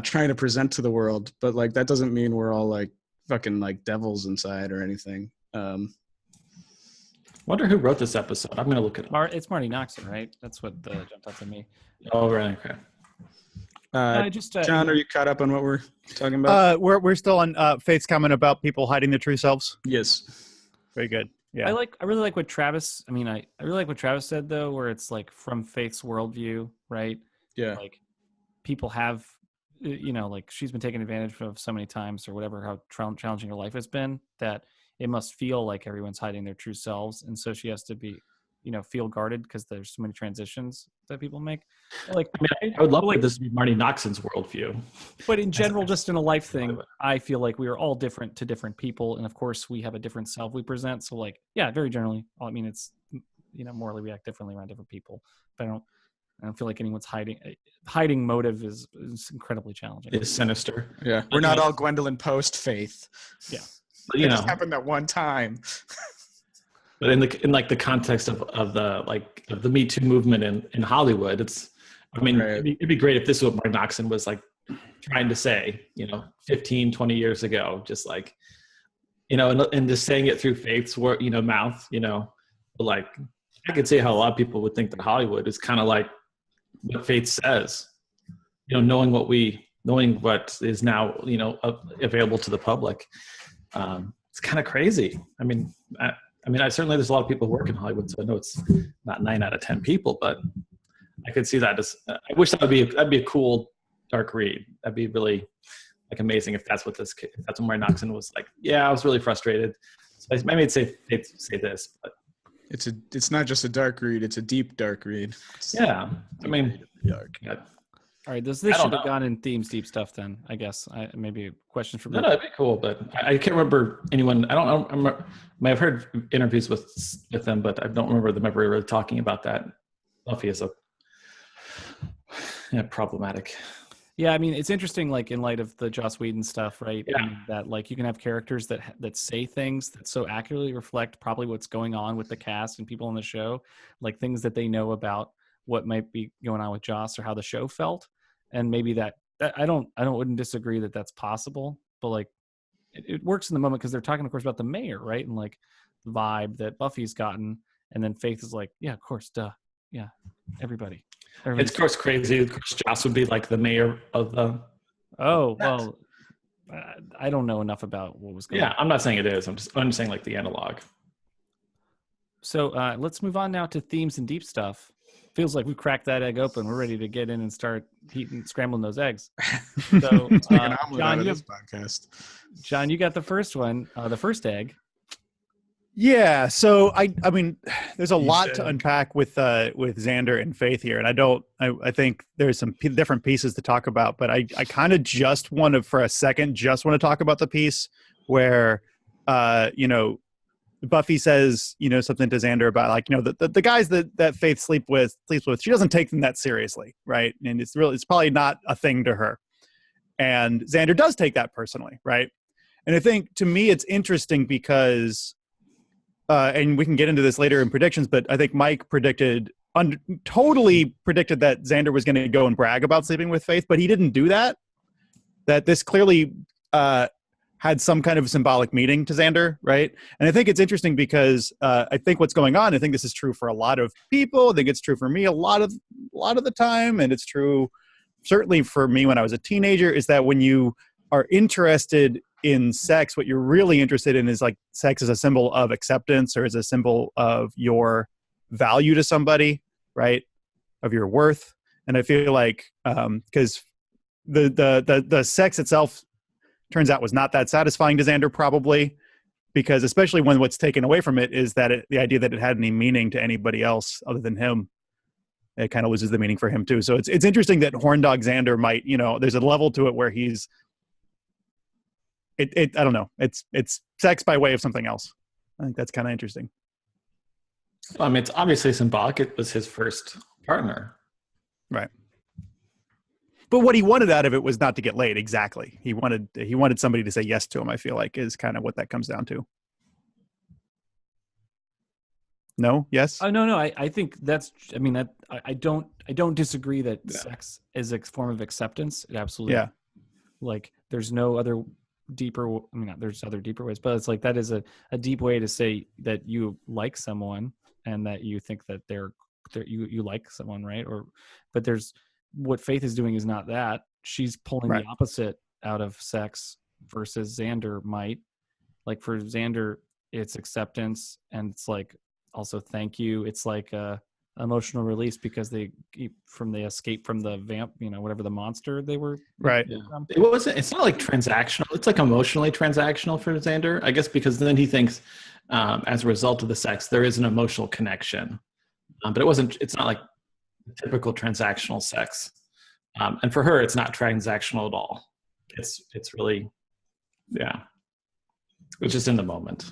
trying to present to the world. But like that doesn't mean we're all like fucking like devils inside or anything. Wonder who wrote this episode. I'm gonna look it up. It's Marty Noxon, right? That's what jumped out to me. Oh, right. Okay. John, are you caught up on what we're talking about? We're still on Faith's comment about people hiding their true selves. Yes. Very good. Yeah. I really like what Travis. I mean, I really like what Travis said though, where it's like from Faith's worldview, right? Yeah. Like people have, like she's been taken advantage of so many times, or whatever, how challenging her life has been, that it must feel like everyone's hiding their true selves, and so she has to be, feel guarded because there's so many transitions that people make. Like, I would love for this to be Marty Noxon's worldview. But in general, just in a life thing, I feel like we are all different to different people, and of course, we have a different self we present. So, like, yeah, very generally, I mean, it's morally react differently around different people. But I don't feel like anyone's hiding motive is incredibly challenging. It's sinister. Yeah, we're not all Gwendolyn Post Faith. Yeah, but, it just happened that one time. But in the context of the Me Too movement in Hollywood, it'd be great if this is what Marty Noxon was like trying to say, 15, 20 years ago, just like, and just saying it through Faith's mouth, but like I could see how a lot of people would think that Hollywood is kind of like what Faith says, knowing what is now, available to the public. It's kind of crazy. I certainly there's a lot of people who work in Hollywood, so I know it's not 9 out of 10 people, but I could see that as. I wish that'd be a cool dark read. That'd be really like amazing if that's what Marty Noxon was like. Yeah, I was really frustrated. So I made say this, but it's not just a dark read; it's a deep dark read. Yeah, dark. All right, this should have gone in themes deep stuff then. I guess maybe questions for. No, it'd be cool, but I can't remember anyone. I may have heard interviews with them, but I don't remember them ever really talking about that. Buffy is problematic. Yeah, I mean, it's interesting, like in light of the Joss Whedon stuff, right? Yeah. And that like you can have characters that say things that so accurately reflect probably what's going on with the cast and people on the show, like things that they know about what might be going on with Joss or how the show felt. And maybe that I wouldn't disagree that that's possible, but like it works in the moment because they're talking, of course, about the mayor, right? And like the vibe that Buffy's gotten, And then Faith is like, yeah, of course, duh. Yeah, everybody. It's of course crazy. Of course, Joss would be like the mayor of the. Oh, well, I don't know enough about what was going on. Yeah, I'm not saying it is. I'm saying like the analog. So let's move on now to themes and deep stuff. Feels like we cracked that egg open. We're ready to get in and start scrambling those eggs. So, Make an omelet out of John, this podcast. John, you got the first one, the first egg. Yeah, so I mean, there's a lot said. to unpack with Xander and Faith here, and I think there's some different pieces to talk about, but I kind of just want to, for a second, talk about the piece where, Buffy says, something to Xander about like, the guys that Faith sleeps with, she doesn't take them that seriously, right? And it's probably not a thing to her, and Xander does take that personally, right? And I think to me it's interesting because. And we can get into this later in predictions, but I think Mike totally predicted that Xander was going to go and brag about sleeping with Faith, but he didn't do that. That this clearly had some kind of symbolic meaning to Xander, right? And I think it's interesting because I think what's going on, I think this is true for a lot of people. I think it's true for me a lot of the time, and it's true certainly for me when I was a teenager, is that when you are interested in sex, what you're really interested in is like sex as a symbol of acceptance or as a symbol of your value to somebody, right? Of your worth. And I feel like because the sex itself turns out was not that satisfying to Xander, probably, because especially when what's taken away from it is that the idea that it had any meaning to anybody else other than him, it kind of loses the meaning for him too. So it's interesting that Horn Dog Xander might, there's a level to it where he's I don't know. It's sex by way of something else. I think that's kind of interesting. I mean, it's obviously symbolic. It was his first partner. Right. But what he wanted out of it was not to get laid. Exactly. He wanted somebody to say yes to him, I feel like, is kind of what that comes down to. No? Yes? No. I think I don't disagree that sex is a form of acceptance. It absolutely. Yeah. Like there's no other deeper, there's other deeper ways, but it's like that is a deep way to say that you like someone and that you think that you like someone, right? But there's what Faith is doing is not that. She's pulling the opposite out of sex versus Xander might. Like for Xander, it's acceptance, and it's like also thank you. It's like emotional release because they escape from the vamp, whatever the monster they were. Right. Yeah. It's not like transactional. It's like emotionally transactional for Xander, I guess, because then he thinks as a result of the sex, there is an emotional connection. But it's not like typical transactional sex. And for her, it's not transactional at all. It's really, it's just in the moment.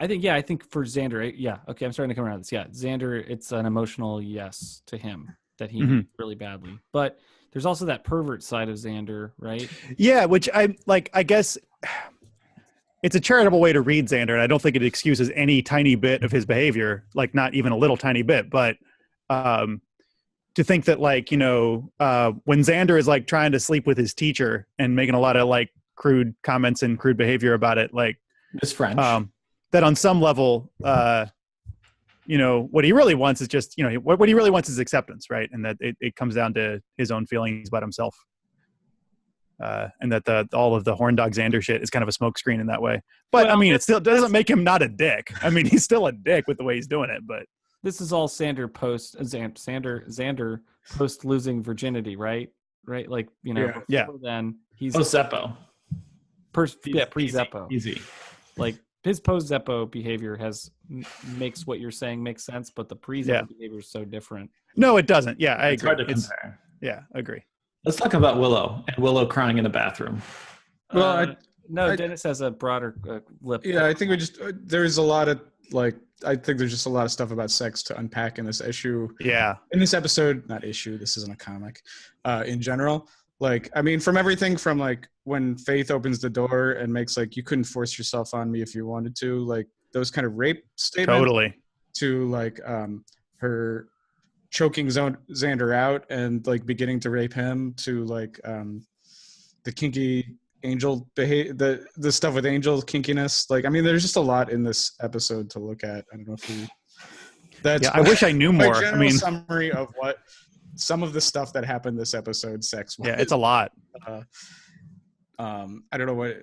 I think for Xander, okay, I'm starting to come around to this. Yeah, Xander, it's an emotional yes to him that he needs really badly. But there's also that pervert side of Xander, right? Yeah, which I guess it's a charitable way to read Xander, and I don't think it excuses any tiny bit of his behavior, like not even a little tiny bit. But to think that when Xander is like trying to sleep with his teacher and making a lot of like crude comments and crude behavior about it, like it's French. That on some level, what he really wants is just, what he really wants is acceptance, right? And that it comes down to his own feelings about himself. And that all of the Horn Dog Xander shit is kind of a smokescreen in that way. But it still doesn't make him not a dick. I mean, he's still a dick with the way he's doing it, but. This is all Xander post losing virginity, right? Right? Like, Yeah. Then he's Zeppo. Pre-Zeppo. Easy. Like, his post-Zeppo behavior makes what you're saying make sense, but the pre-Zeppo behavior is so different. No, it doesn't. Yeah, I agree. Hard to compare. Yeah, I agree. Let's talk about Willow and Willow crying in the bathroom. Well, Dennis has a broader lip. Yeah, I think there's a lot of I think there's just a lot of stuff about sex to unpack in this issue. Yeah. In this episode, not issue, this isn't a comic, in general. From everything from when Faith opens the door and makes you couldn't force yourself on me if you wanted to, those kind of rape statements. Totally. To her choking Xander out and beginning to rape him, to the kinky Angel the stuff with Angel kinkiness. Like, I mean, there's just a lot in this episode to look at. I don't know if we. That's I wish I knew more. My I general mean, summary of what some of the stuff that happened this episode, sex. yeah, it's a lot. I don't know what.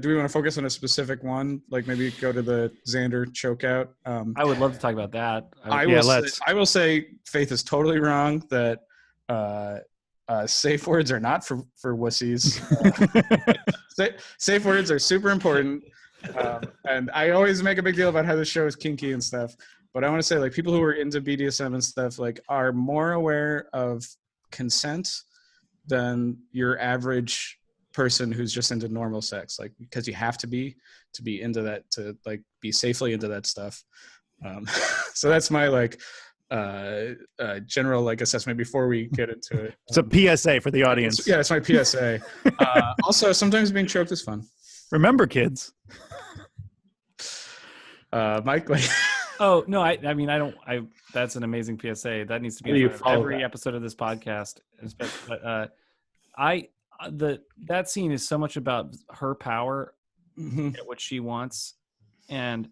Do we want to focus on a specific one? Like maybe go to the Xander chokeout. I would love to talk about that. I will say Faith is totally wrong that safe words are not for wussies. Safe words are super important. And I always make a big deal about how the show is kinky and stuff. But I want to say, like, people who are into BDSM and stuff, like, are more aware of consent than your average person who's just into normal sex. Like, because you have to be into that, to like be safely into that stuff. So that's my general assessment before we get into it. It's a PSA for the audience. Yeah, it's my PSA. Also, sometimes being choked is fun. Remember, kids. Mike, Oh no, I mean I don't. That's an amazing PSA. That needs to be in every episode of this podcast. But that scene is so much about her power, at what she wants, and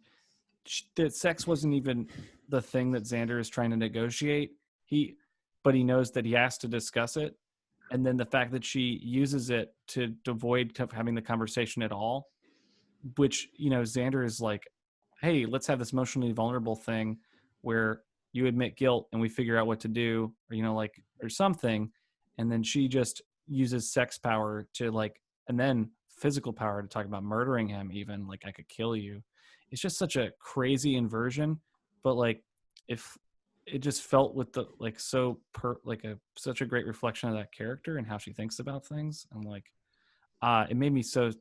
that sex wasn't even the thing that Xander is trying to negotiate. But he knows that he has to discuss it, and then the fact that she uses it to avoid having the conversation at all, which Xander is like, hey, let's have this emotionally vulnerable thing where you admit guilt and we figure out what to do, or something. And then she just uses sex power to and then physical power to talk about murdering him, even I could kill you. It's just such a crazy inversion, but if it just felt with the such a great reflection of that character and how she thinks about things. And it made me so.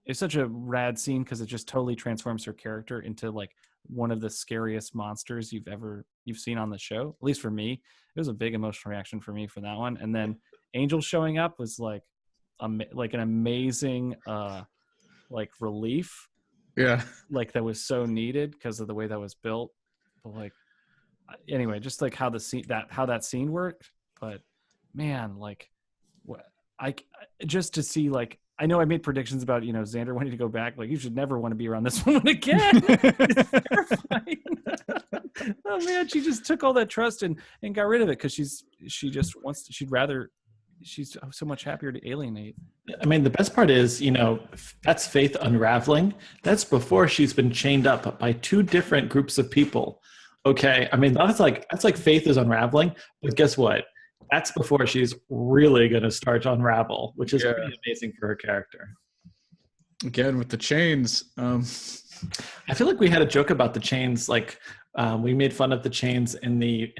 It's such a rad scene because it just totally transforms her character into one of the scariest monsters you've seen on the show. At least for me, it was a big emotional reaction for me for that one. And then Angel showing up was an amazing relief. Yeah. That was so needed because of the way that was built. But anyway, just how that scene worked. But man, just to see I know I made predictions about, Xander wanting to go back. You should never want to be around this woman again. It's terrifying. Oh man, she just took all that trust and got rid of it because she's so much happier to alienate. I mean, the best part is, that's Faith unraveling. That's before she's been chained up by two different groups of people. Okay. I mean, that's like Faith is unraveling, but guess what? That's before she's really going to start to unravel, which is pretty amazing for her character. Again, with the chains. I feel like we had a joke about the chains. We made fun of the chains in the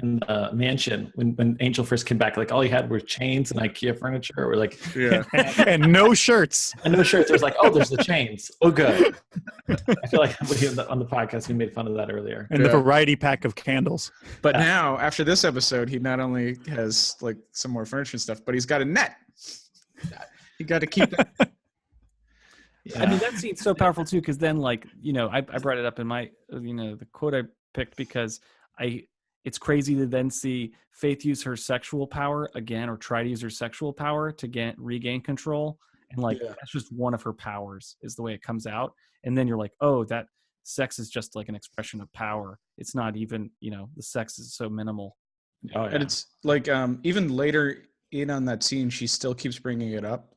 mansion when Angel first came back. All he had were chains and IKEA furniture. We're and no shirts. And no shirts. There's there's the chains. Oh, good. I feel like on the podcast we made fun of that earlier. And the variety pack of candles. But now, after this episode, he not only has some more furniture and stuff, but he's got a net. You got to keep that. Yeah. I mean, that scene's so powerful too, because then I brought it up in my the quote I picked because it's crazy to then see Faith use her sexual power again, or try to use her sexual power to regain control, and that's just one of her powers, is the way it comes out. And then you're like, oh, that sex is just an expression of power. It's not even the sex is so minimal. Oh, yeah. And it's even later in on that scene, she still keeps bringing it up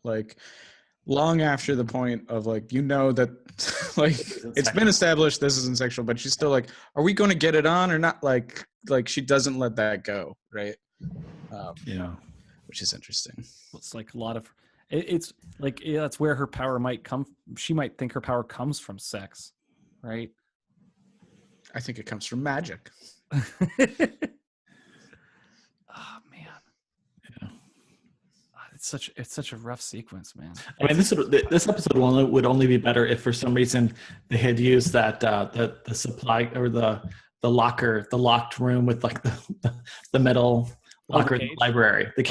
long after the point of that it's been established this isn't sexual, but she's still are we going to get it on or not? She doesn't let that go, right? Which is interesting. It's a lot of it's that's where her power might come. She might think her power comes from sex, right? I think it comes from magic. It's such a rough sequence, man. I mean, this episode would only be better if for some reason they had used that the supply or the locked room with the metal locker in the library, the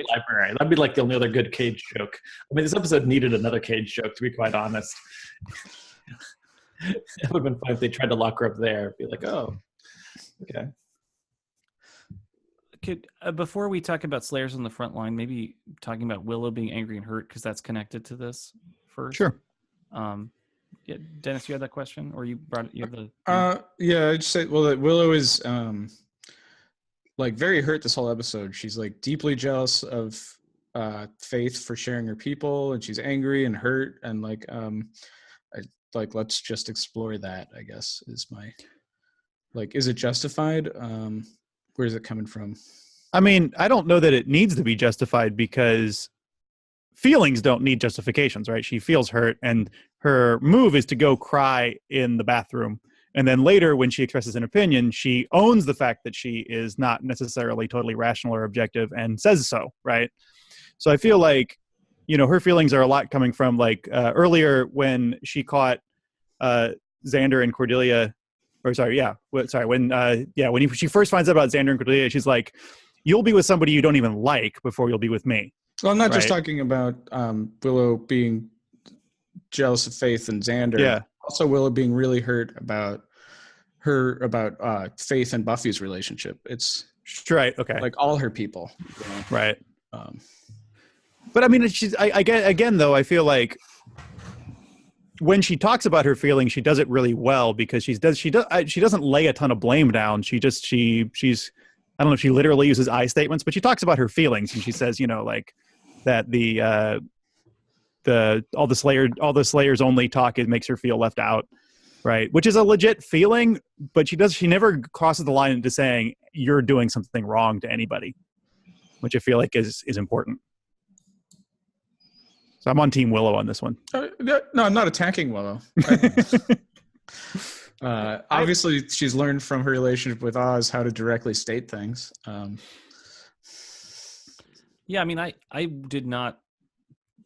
library. That'd be the only other good cage joke. I mean, this episode needed another cage joke, to be quite honest. It would have been fun if they tried to lock her up there. Be oh, okay. Could before we talk about Slayers on the front line, maybe talking about Willow being angry and hurt because that's connected to this first. Sure. Yeah, Dennis, you had that question, or you brought it? You have the. Yeah, I'd say that Willow is like very hurt this whole episode. She's like deeply jealous of Faith for sharing her people, and she's angry and hurt, and let's just explore that, I guess, is my is it justified? Where is it coming from? I mean, I don't know that it needs to be justified because feelings don't need justifications, right? She feels hurt, and her move is to go cry in the bathroom. And then later, when she expresses an opinion, she owns the fact that she is not necessarily totally rational or objective and says so, right? So I feel like, her feelings are a lot coming from earlier when she caught Xander and Cordelia, when she first finds out about Xander and Cordelia, she's like, "You'll be with somebody you don't even like before you'll be with me." Well, I'm not just talking about Willow being jealous of Faith and Xander. Yeah. Also, Willow being really hurt about Faith and Buffy's relationship. It's right. Okay. Like all her people. Right. But I mean, again, though, I feel like when she talks about her feelings, she does it really well because she doesn't lay a ton of blame down. She's I don't know if she literally uses I statements, but she talks about her feelings and she says, that all the Slayers only talk, it makes her feel left out, right? Which is a legit feeling, but she never crosses the line into saying you're doing something wrong to anybody, which I feel like is important. So I'm on Team Willow on this one. No, I'm not attacking Willow. Obviously, she's learned from her relationship with Oz how to directly state things. Yeah, I mean, I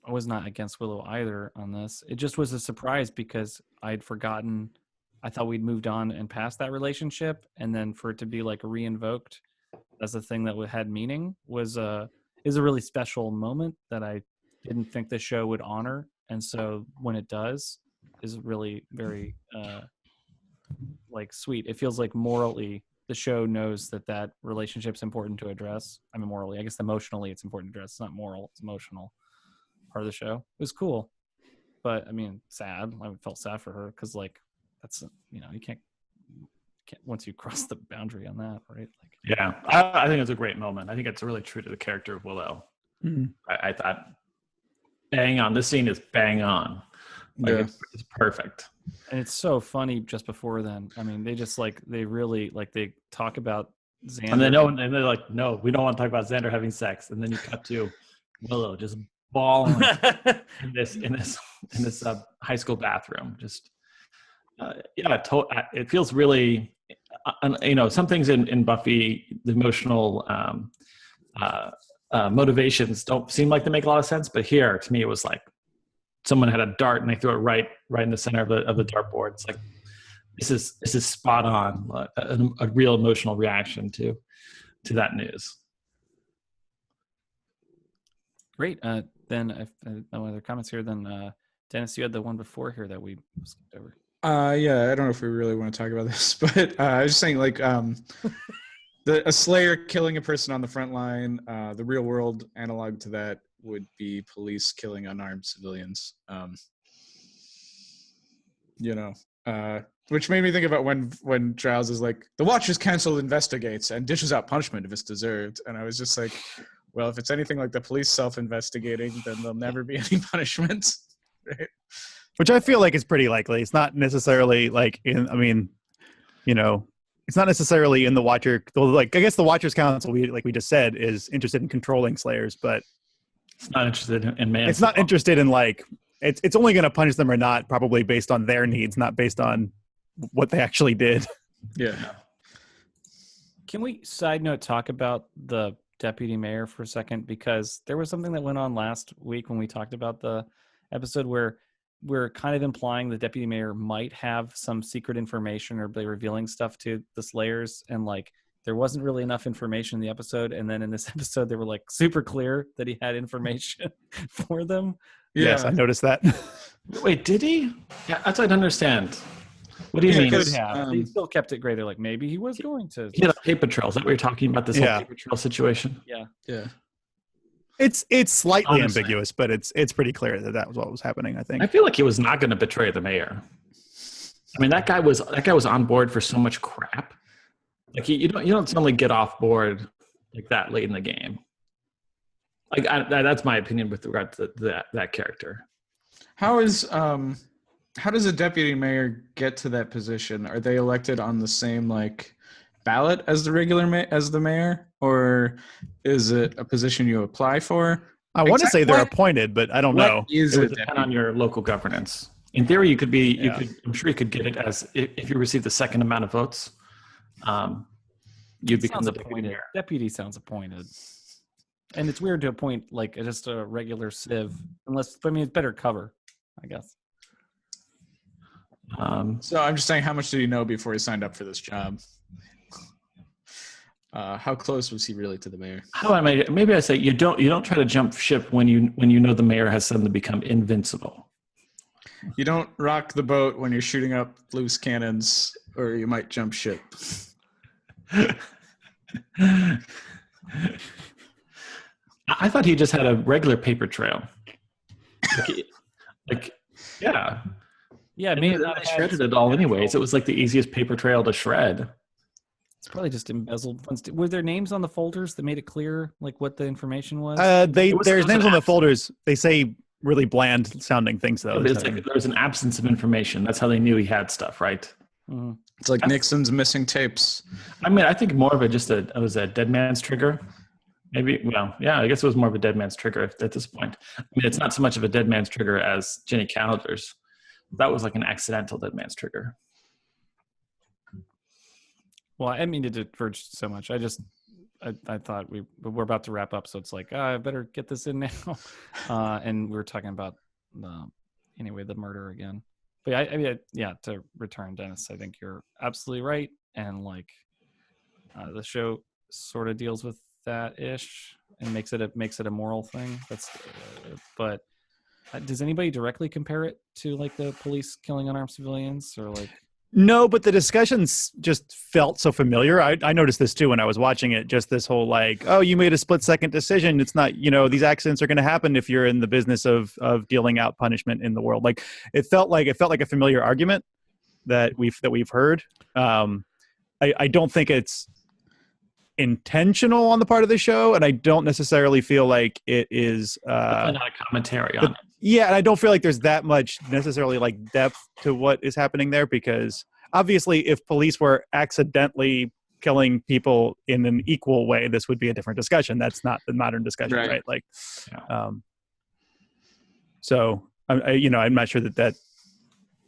was not against Willow either on this. It just was a surprise because I'd forgotten. I thought we'd moved on and past that relationship, and then for it to be re-invoked as a thing that had meaning is a really special moment that I didn't think the show would honor, and so when it does, is really very sweet. It feels like morally the show knows that relationship's important to address. I mean, morally, I guess emotionally it's important to address. It's not moral, it's emotional part of the show. It was cool, but I mean, sad. I felt sad for her because that's you can't once you cross the boundary on that, right? Yeah, I think it's a great moment. I think it's really true to the character of Willow. Mm-hmm. I thought bang on. This scene is bang on. It's perfect. And it's so funny just before then. I mean, they just they really they talk about Xander. And they're like, no, we don't want to talk about Xander having sex. And then you cut to Willow just bawling in this high school bathroom. Just it feels really some things in Buffy, the emotional motivations don't seem like they make a lot of sense, but here to me it was like someone had a dart and they threw it right in the center of the dartboard. It's like this is spot on, a real emotional reaction to that news. Great. Then if no other comments here, then Dennis, you had the one before here that we skipped over. Yeah, I don't know if we really want to talk about this, but I was just saying a Slayer killing a person on the front line, the real world analog to that would be police killing unarmed civilians. Which made me think about when Giles is like, the Watcher's Council investigates and dishes out punishment if it's deserved. And I was just like, well, if it's anything like the police self-investigating, then there'll never be any punishment. Right? Which I feel like is pretty likely. It's not necessarily it's not necessarily in the Watcher. I guess the Watcher's Council, we just said, is interested in controlling Slayers, but it's not interested in man. It's not interested in it's only going to punish them or not, probably based on their needs, not based on what they actually did. Yeah. Can we side note talk about the deputy mayor for a second? Because there was something that went on last week when we talked about the episode where we're kind of implying the deputy mayor might have some secret information or be revealing stuff to the Slayers, and there wasn't really enough information in the episode, and then in this episode they were super clear that he had information for them. Yeah. Yes, I noticed that. Wait, did he? Yeah, that's what I don't understand. What do you Yeah, mean? Could because, have. They still kept it gray. They're like, maybe he was going to. He had a paper trail. Is that what you're talking about? This Yeah. whole paper trail situation? yeah. It's slightly Honestly. ambiguous, but it's pretty clear that that was what was happening. I think. I feel like he was not going to betray the mayor. I mean, that guy was on board for so much crap. Like you don't suddenly get off board like that late in the game. Like that's my opinion with regard to that character. How does a deputy mayor get to that position? Are they elected on the same like ballot as the regular as the mayor, or is it a position you apply for? I want to say they're What- appointed, but I don't know. Is It a would depend on your local governance. In theory, you could be. Yeah. I'm sure you could get it as if you receive the second amount of votes. You'd become Sounds the deputy appointed. mayor. Deputy sounds appointed. And it's weird to appoint like just a regular civ, unless it's better cover, I guess. So I'm just saying, how much did he know before he signed up for this job? How close was he really to the mayor? Maybe I say you don't try to jump ship when you know the mayor has suddenly become invincible. You don't rock the boat when you're shooting up loose cannons, or you might jump ship. I thought he just had a regular paper trail. Yeah. Yeah, Maybe maybe they shredded it all anyways. It was like the easiest paper trail to shred. It's probably just embezzled funds. Were there names on the folders that made it clear like what the information was? There's it was names an on the absence. folders. They say really bland sounding things though. It's like there was an absence of information. That's how they knew he had stuff, right? Mhm. It's like Nixon's missing tapes. I mean, I think more of it was a dead man's trigger. Maybe, well, yeah, I guess it was more of a dead man's trigger at this point. I mean, it's not so much of a dead man's trigger as Jenny Callender's. That was like an accidental dead man's trigger. Well, I didn't mean to diverge so much. I thought we're about to wrap up, so it's like I better get this in now. And we were talking about the murder again. But I mean, yeah. To return, Dennis, I think you're absolutely right, and like the show sort of deals with that ish and makes it a moral thing. But does anybody directly compare it to like the police killing unarmed civilians or like? No, but the discussions just felt so familiar. I noticed this too when I was watching it. Just this whole like, oh, you made a split-second decision. It's not, these accidents are going to happen if you're in the business of dealing out punishment in the world. Like it felt like a familiar argument that we've heard. I don't think it's intentional on the part of the show, and I don't necessarily feel like it is. Definitely not a commentary on it. Yeah, and I don't feel like there's that much necessarily like depth to what is happening there, because obviously if police were accidentally killing people in an equal way, this would be a different discussion. That's not the modern discussion, right? Like, so I'm not sure that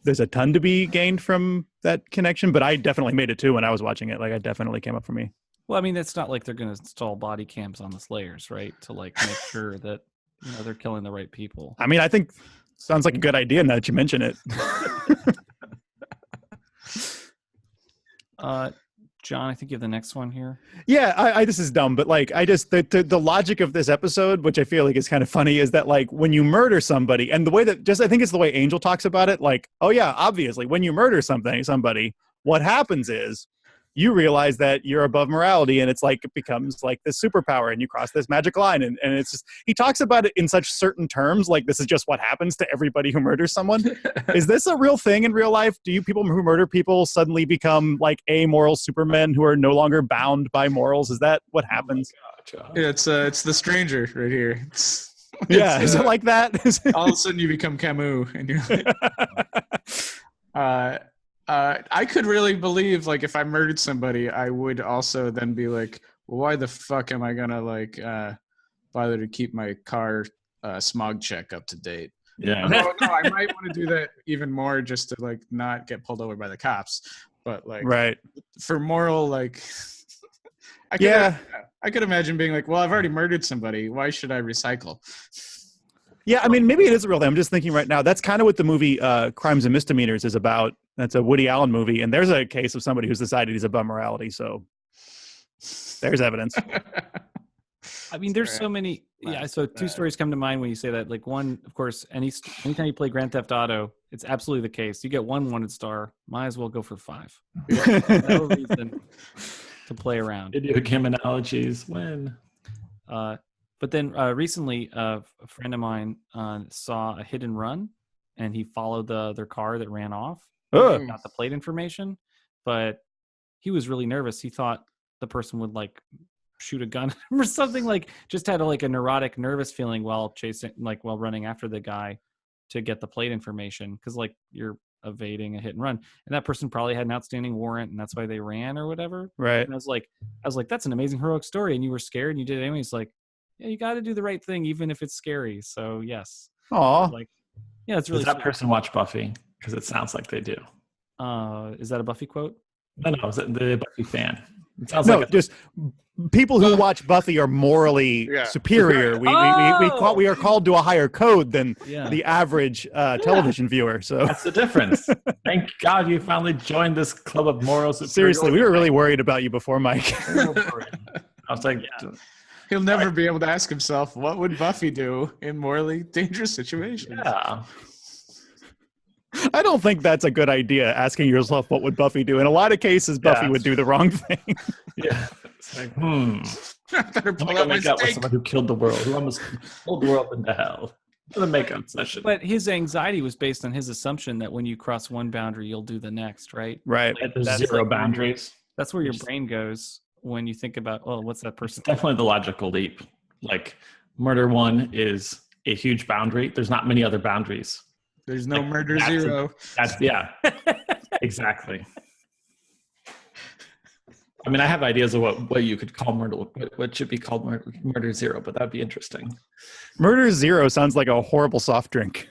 there's a ton to be gained from that connection, but I definitely made it too when I was watching it. Like, it definitely came up for me. Well, I mean, it's not like they're going to install body cams on the Slayers, right? To like make sure that they're killing the right people. I mean, I think sounds like a good idea now that you mention it. John, I think you have the next one here. Yeah, I this is dumb, but like the logic of this episode, which I feel like is kind of funny, is that like when you murder somebody, and the way that I think it's the way Angel talks about it, like, oh yeah, obviously when you murder somebody, what happens is you realize that you're above morality, and it's like it becomes like this superpower, and you cross this magic line, and it's just, he talks about it in such certain terms, like this is just what happens to everybody who murders someone. Is this a real thing in real life? Do you people who murder people suddenly become like amoral supermen who are no longer bound by morals? Is that what happens? Yeah, it's the stranger right here. Is it like that? All of a sudden you become Camus, and you're like, I could really believe, like, if I murdered somebody, I would also then be like, well, why the fuck am I gonna like bother to keep my car smog check up to date? Yeah. No, I might want to do that even more just to like not get pulled over by the cops. But like, right, for moral, like, I could imagine being like, well, I've already murdered somebody. Why should I recycle? Yeah, I mean, maybe it is a real thing. I'm just thinking right now, that's kind of what the movie Crimes and Misdemeanors is about. That's a Woody Allen movie, and there's a case of somebody who's decided he's above morality, so there's evidence. I mean, there's Sorry. so many. Yeah, so two stories come to mind when you say that. Like one, of course, anytime you play Grand Theft Auto, it's absolutely the case. You get one wanted star, might as well go for 5. No reason to play around. Video game analogies. When? But then recently, a friend of mine saw a hit and run, and he followed their car that ran off. Ugh. Got the plate information, but he was really nervous. He thought the person would like shoot a gun or something, like just had a neurotic, nervous feeling while chasing, while running after the guy to get the plate information, because you're evading a hit and run, and that person probably had an outstanding warrant, and that's why they ran or whatever. Right. And I was like, that's an amazing heroic story, and you were scared and you did it anyway. He's like, yeah, you got to do the right thing even if it's scary. So yes. Aw. Yeah, it's really Does that sweet. person watch Buffy? Because it sounds like they do. Is that a Buffy quote? No, is it the Buffy fan? It sounds No, like just people who watch Buffy are morally Yeah. superior. We are called to a higher code than Yeah. the average television viewer. So that's the difference. Thank God you finally joined this club of moral superiority. seriously, we were really worried about you before, Mike. I was like, He'll never be able to ask himself, what would Buffy do in morally dangerous situations? yeah. I don't think that's a good idea, asking yourself what would Buffy do. In a lot of cases, Buffy would do the wrong thing. Yeah. It's like, I better I'm pull gonna out my make out with steak. someone who killed the world, who almost pulled the world into hell. The makeup session. But his anxiety was based on his assumption that when you cross one boundary, you'll do the next, right? Right. There's that's zero like where boundaries. That's where your brain goes when you think about, oh, what's that It's person? definitely the logical leap. Like murder 1 is a huge boundary. There's not many other boundaries. There's no murder that's 0. That's exactly. I mean, I have ideas of what you could call murder. What should be called murder 0, but that'd be interesting. Murder 0 sounds like a horrible soft drink.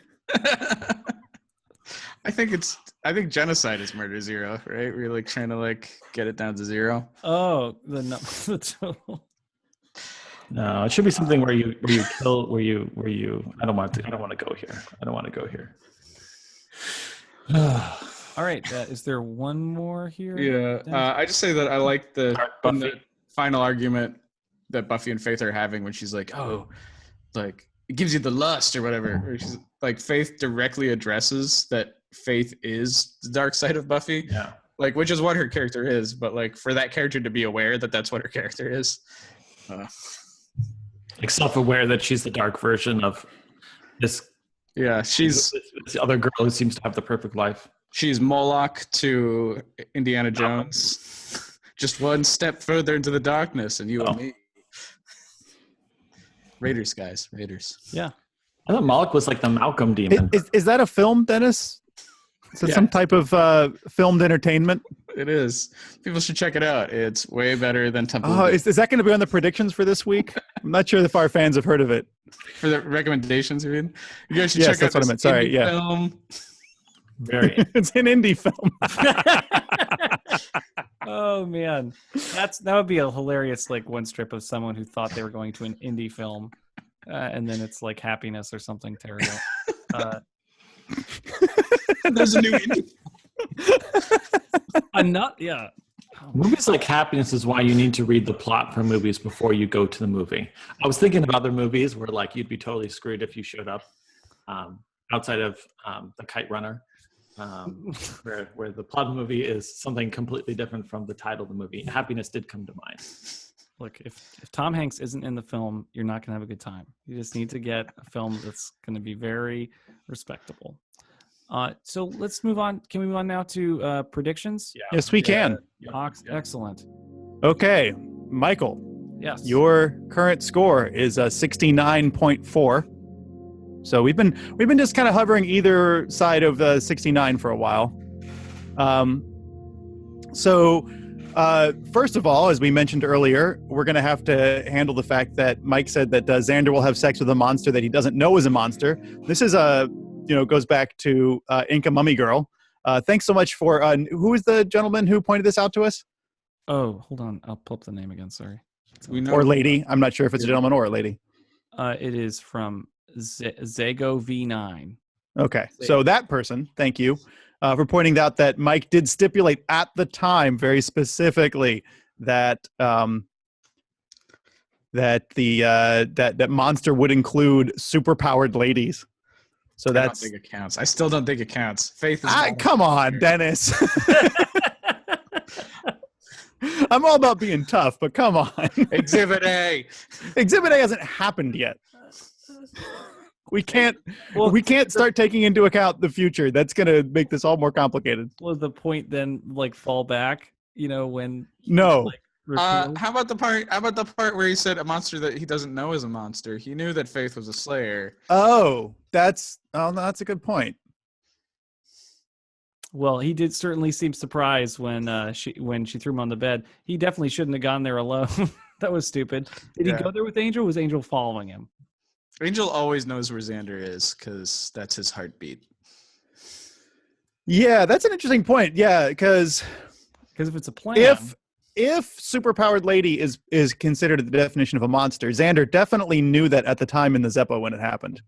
I think genocide is murder 0, right? We're trying to get it down to 0. Oh, the total. No, it should be something where you kill where you. I don't want to go here. I don't want to go here. All right. Is there one more here? Yeah, I just say that I like the Buffy. final argument that Buffy and Faith are having when she's like, "Oh, it gives you the lust or whatever." Or she's like, Faith directly addresses that Faith is the dark side of Buffy, Yeah. which is what her character is. But for that character to be aware that that's what her character is. Like self-aware that she's the dark version of this Yeah, she's other girl who seems to have the perfect life. she's Moloch to Indiana Jones. Just one step further into the darkness, and you and me. Raiders, guys, Raiders. Yeah. I thought Moloch was like the Malcolm demon. Is that a film, Dennis? Is it some type of filmed entertainment? It is. People should check it out. It's way better than Temple. Oh, is that going to be on the predictions for this week? I'm not sure if our fans have heard of it. For the recommendations, you mean? You guys should Yes, check that's out what I this meant. Sorry, indie yeah. film. Very. It's an indie film. Oh man, that would be a hilarious one strip of someone who thought they were going to an indie film, and then it's like Happiness or something terrible. There's a new indie. I'm not. Yeah. Movies like Happiness is why you need to read the plot for movies before you go to the movie. I was thinking of other movies where you'd be totally screwed if you showed up outside of The Kite Runner, where the plot of the movie is something completely different from the title of the movie. Happiness did come to mind. Look, if Tom Hanks isn't in the film, you're not going to have a good time. You just need to get a film that's going to be very respectable. So let's move on. Can we move on now to predictions? Yeah. Yes, we can. Excellent. Okay, Michael, Yes. your current score is 69.4. So we've been just kind of hovering either side of the 69 for a while. First of all, as we mentioned earlier, we're going to have to handle the fact that Mike said that Xander will have sex with a monster that he doesn't know is a monster. This is goes back to Inca Mummy Girl. Thanks so much for who is the gentleman who pointed this out to us? Oh, hold on. I'll pull up the name again. Sorry. We know. Or lady. I'm not sure if it's a gentleman or a lady. It is from Zago V9. Okay. So that person, thank you for pointing out that Mike did stipulate at the time very specifically that that the that monster would include superpowered ladies. So I don't that's think it counts. I still don't think it counts. Faith is not come on, Dennis. I'm all about being tough, but come on. Exhibit A. Exhibit A hasn't happened yet. We can't start taking into account the future. That's going to make this all more complicated. Was the point then like fall back? When No. like, repealed? How about the part where he said a monster that he doesn't know is a monster? He knew that Faith was a slayer. Oh, that's a good point. Well, he did certainly seem surprised when she threw him on the bed. He definitely shouldn't have gone there alone. That was stupid. Did he go there with Angel? Or was Angel following him? Angel always knows where Xander is because that's his heartbeat. Yeah, that's an interesting point. Yeah, because if it's a plan, if superpowered lady is considered the definition of a monster, Xander definitely knew that at the time in the Zeppo when it happened.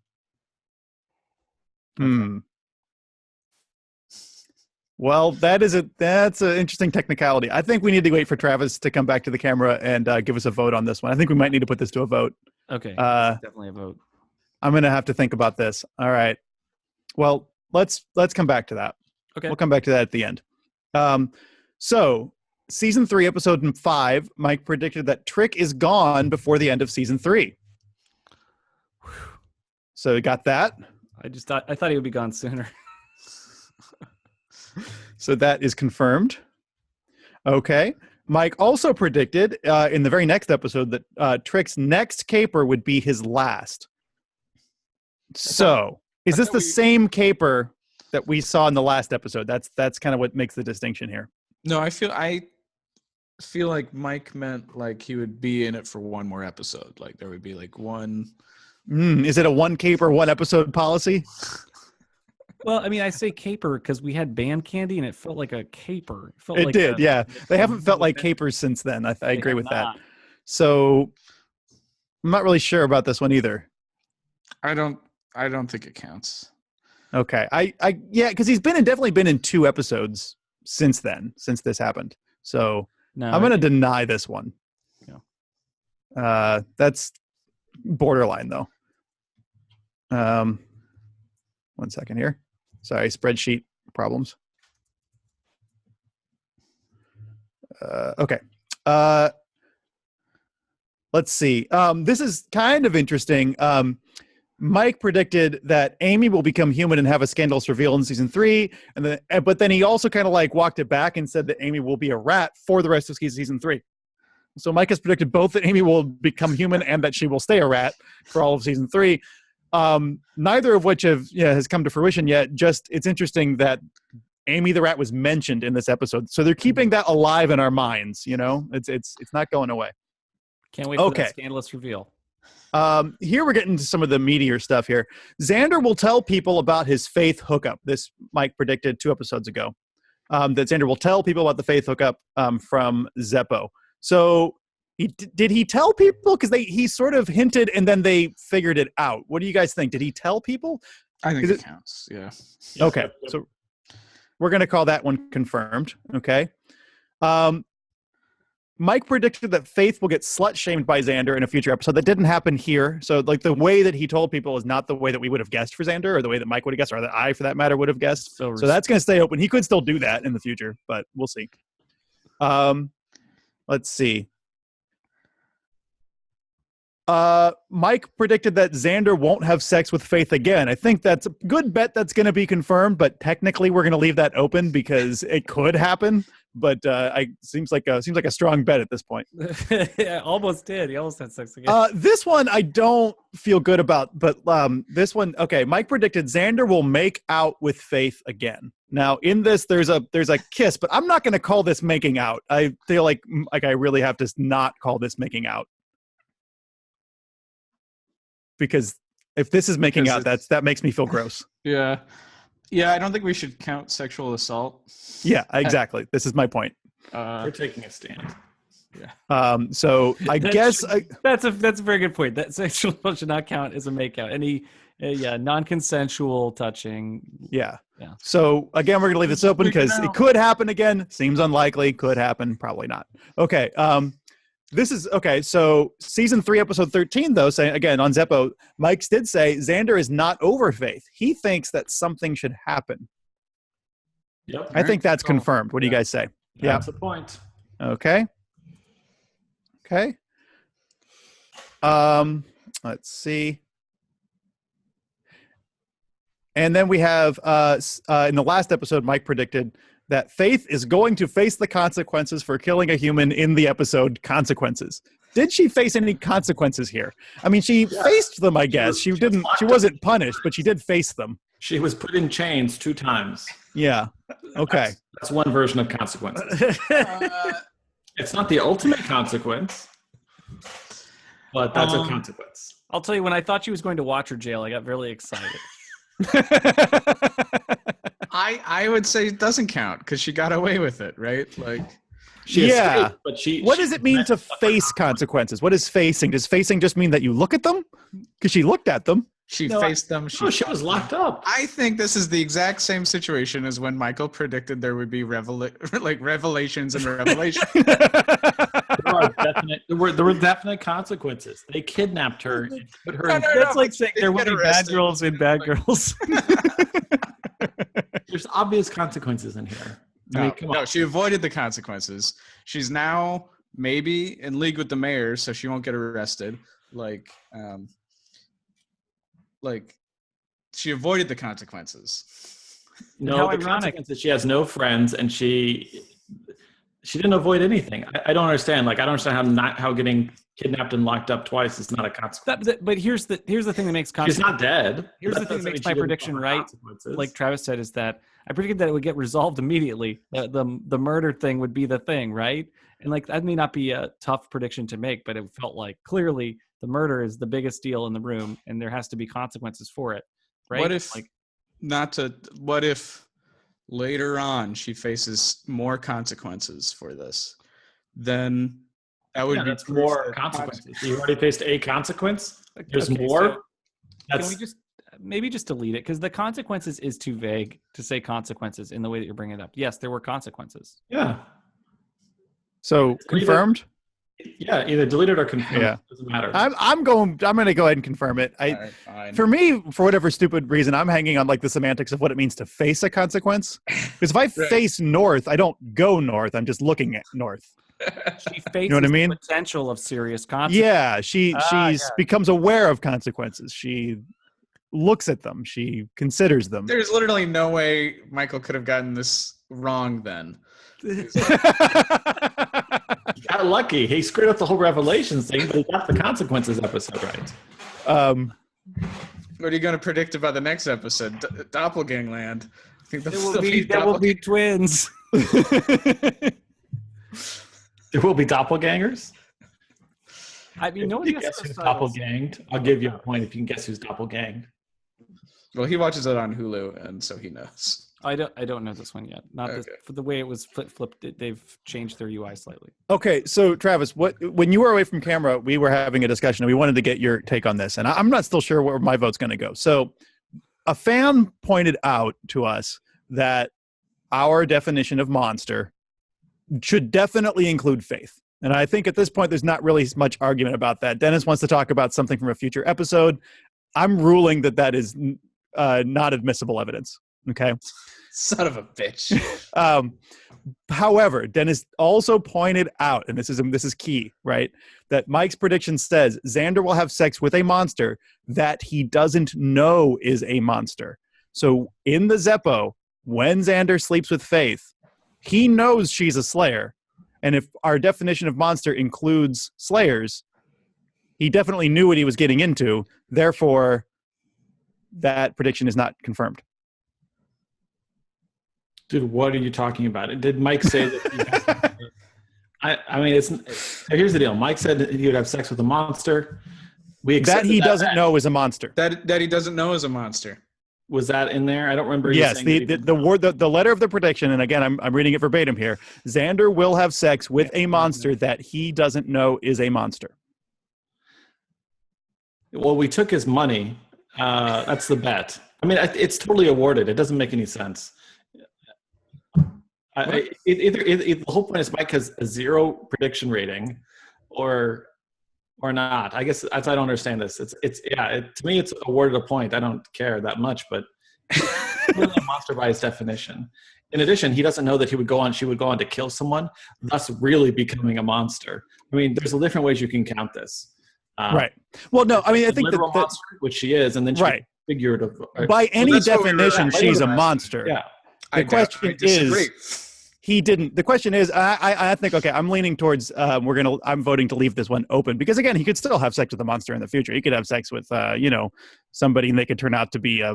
Well, that's an interesting technicality. I think we need to wait for Travis to come back to the camera and give us a vote on this one. I think we might need to put this to a vote. Okay, definitely a vote. I'm going to have to think about this. All right. Well, let's come back to that. Okay. We'll come back to that at the end. So, season 3, episode 5, Mike predicted that Trick is gone before the end of season 3. So, you got that? I thought he would be gone sooner. So that is confirmed. Okay. Mike also predicted in the very next episode that Trick's next caper would be his last. So, is this the same caper that we saw in the last episode? That's kind of what makes the distinction here. No, I feel like Mike meant like he would be in it for one more episode. Like there would be like one. Is it a one caper, one episode policy? Well, I mean, I say caper because we had band candy and it felt like a caper. It did, yeah. They haven't felt like capers since then. I agree with that. So I'm not really sure about this one either. I don't think it counts. Okay. Yeah, because he's definitely been in 2 episodes since then, since this happened. So I'm going to deny this one. Yeah. That's borderline though. 1 second here. Sorry, spreadsheet problems. Okay. Let's see. This is kind of interesting. Mike predicted that Amy will become human and have a scandalous reveal in season 3, but then he also kind of like walked it back and said that Amy will be a rat for the rest of season 3. So Mike has predicted both that Amy will become human and that she will stay a rat for all of season 3. Neither of which has come to fruition yet. Just it's interesting that Amy the rat was mentioned in this episode, so they're keeping that alive in our minds. It's not going away. Can't wait for that scandalous reveal. Here we're getting into some of the meatier stuff here. Xander will tell people about his Faith hookup. This Mike predicted 2 episodes ago. That Xander will tell people about the Faith hookup from Zeppo. So did he tell people? Because he sort of hinted and then they figured it out. What do you guys think? Did he tell people? I think it counts. Yeah. Okay. So we're going to call that one confirmed. Okay. Mike predicted that Faith will get slut-shamed by Xander in a future episode. That didn't happen here. So, like, the way that he told people is not the way that we would have guessed for Xander, or the way that Mike would have guessed, or that I, for that matter, would have guessed. So that's going to stay open. He could still do that in the future, but we'll see. Let's see. Mike predicted that Xander won't have sex with Faith again. I think that's a good bet that's going to be confirmed, but technically we're going to leave that open because it could happen. But seems like a strong bet at this point. Yeah, almost did. He almost had sex again. This one I don't feel good about, but this one, okay. Mike predicted Xander will make out with Faith again. Now, in this, there's a kiss, but I'm not going to call this making out. I feel like I really have to not call this making out. Because if this is making out, that makes me feel gross. Yeah. Yeah, I don't think we should count sexual assault. Yeah, exactly. This is my point. We're taking a stand. Yeah. So I guess that's a very good point. That sexual assault should not count as a makeout. Any non-consensual touching. Yeah. So again, we're gonna leave this open because it could happen again. Seems unlikely. Could happen. Probably not. Okay. This is okay. So season 3, episode 13, though, saying again on Zeppo, Mike did say Xander is not over Faith. He thinks that something should happen. Yep. I think that's confirmed. What do you guys say? That's the point. Okay. Okay. Let's see. And then we have in the last episode, Mike predicted that Faith is going to face the consequences for killing a human in the episode Consequences. Did she face any consequences here? I mean, she faced them, I guess. She wasn't punished, but she did face them. She was put in chains 2 times. Yeah. Okay. That's one version of consequences. It's not the ultimate consequence, but that's a consequence. I'll tell you, when I thought she was going to watch her jail, I got really excited. I would say it doesn't count because she got away with it, right? Like, She escaped, but what does it mean to face consequences? What is facing? Does facing just mean that you look at them? Because she looked at them. she faced them. She was locked up. I think this is the exact same situation as when Michael predicted there would be revelations and revelations. There were definite consequences. They kidnapped her and put her in. That's like saying there will be bad girls in bad girls. There's obvious consequences in here. No, she avoided the consequences. She's now maybe in league with the mayor, so she won't get arrested. Like she avoided the consequences. No, the consequence is she has no friends, and she didn't avoid anything. I don't understand. Like, I don't understand how getting kidnapped and locked up twice is not a consequence. But here's the thing that makes She's not dead. Here's the thing that makes my prediction right. Like Travis said, is that I predicted that it would get resolved immediately. The murder thing would be the thing, right? And like that may not be a tough prediction to make, but it felt like clearly the murder is the biggest deal in the room, and there has to be consequences for it, right? What if later on she faces more consequences for this? Then that would be that's more consequences. You already faced a consequence. There's more. So can we maybe just delete it, because the consequences is too vague to say consequences in the way that you're bringing it up. Yes, there were consequences. Yeah. So confirmed. Either delete it or confirm. Yeah. It doesn't matter. I'm going to go ahead and confirm it. For me, for whatever stupid reason, I'm hanging on like the semantics of what it means to face a consequence. Because if I face north, I don't go north. I'm just looking at north. She faces You know what I mean? the potential of serious consequences. Yeah, she becomes aware of consequences. She looks at them. She considers them. There's literally no way Michael could have gotten this wrong then. He got lucky. He screwed up the whole Revelations thing, but he got the consequences episode right. What are you going to predict about the next episode? Doppelgangland. I think there will be twins. There will be doppelgangers. I mean, no one You guess who's doppelganged? I'll give you a point if you can guess who's doppelganged. Well, he watches it on Hulu, and so he knows. I don't know this one yet. For the way it was flipped. They've changed their UI slightly. Okay, so Travis, when you were away from camera, we were having a discussion, and we wanted to get your take on this, and I'm not still sure where my vote's going to go. So, a fan pointed out to us that our definition of monster should definitely include Faith. And I think at this point, there's not really much argument about that. Dennis wants to talk about something from a future episode. I'm ruling that is not admissible evidence. Okay. Son of a bitch. However, Dennis also pointed out, and this is key, right? That Mike's prediction says Xander will have sex with a monster that he doesn't know is a monster. So in the Zeppo, when Xander sleeps with Faith, he knows she's a Slayer. And if our definition of monster includes Slayers, he definitely knew what he was getting into. Therefore, that prediction is not confirmed. Dude, what are you talking about? Did Mike say that? I mean, here's the deal. Mike said that he would have sex with a monster. That he doesn't know is a monster. That he doesn't know is a monster. Was that in there? I don't remember. Yes, the letter of the prediction, and again, I'm reading it verbatim here. Xander will have sex with a monster that he doesn't know is a monster. Well, we took his money. That's the bet. I mean, it's totally awarded. It doesn't make any sense. The whole point is Mike has a 0 prediction rating, or not. I guess I don't understand this. To me it's awarded a point. I don't care that much, but he's really a monster by his definition. In addition, he doesn't know that she would go on to kill someone, thus really becoming a monster. I mean, there's different ways you can count this. Right. Well, no, I mean, I think literal monster, which she is, and then she figurative. By any definition, she's a monster. Yeah. The question is, he didn't. The question is, I think, okay, I'm leaning towards I'm voting to leave this one open because again, he could still have sex with a monster in the future. He could have sex with somebody and they could turn out to be a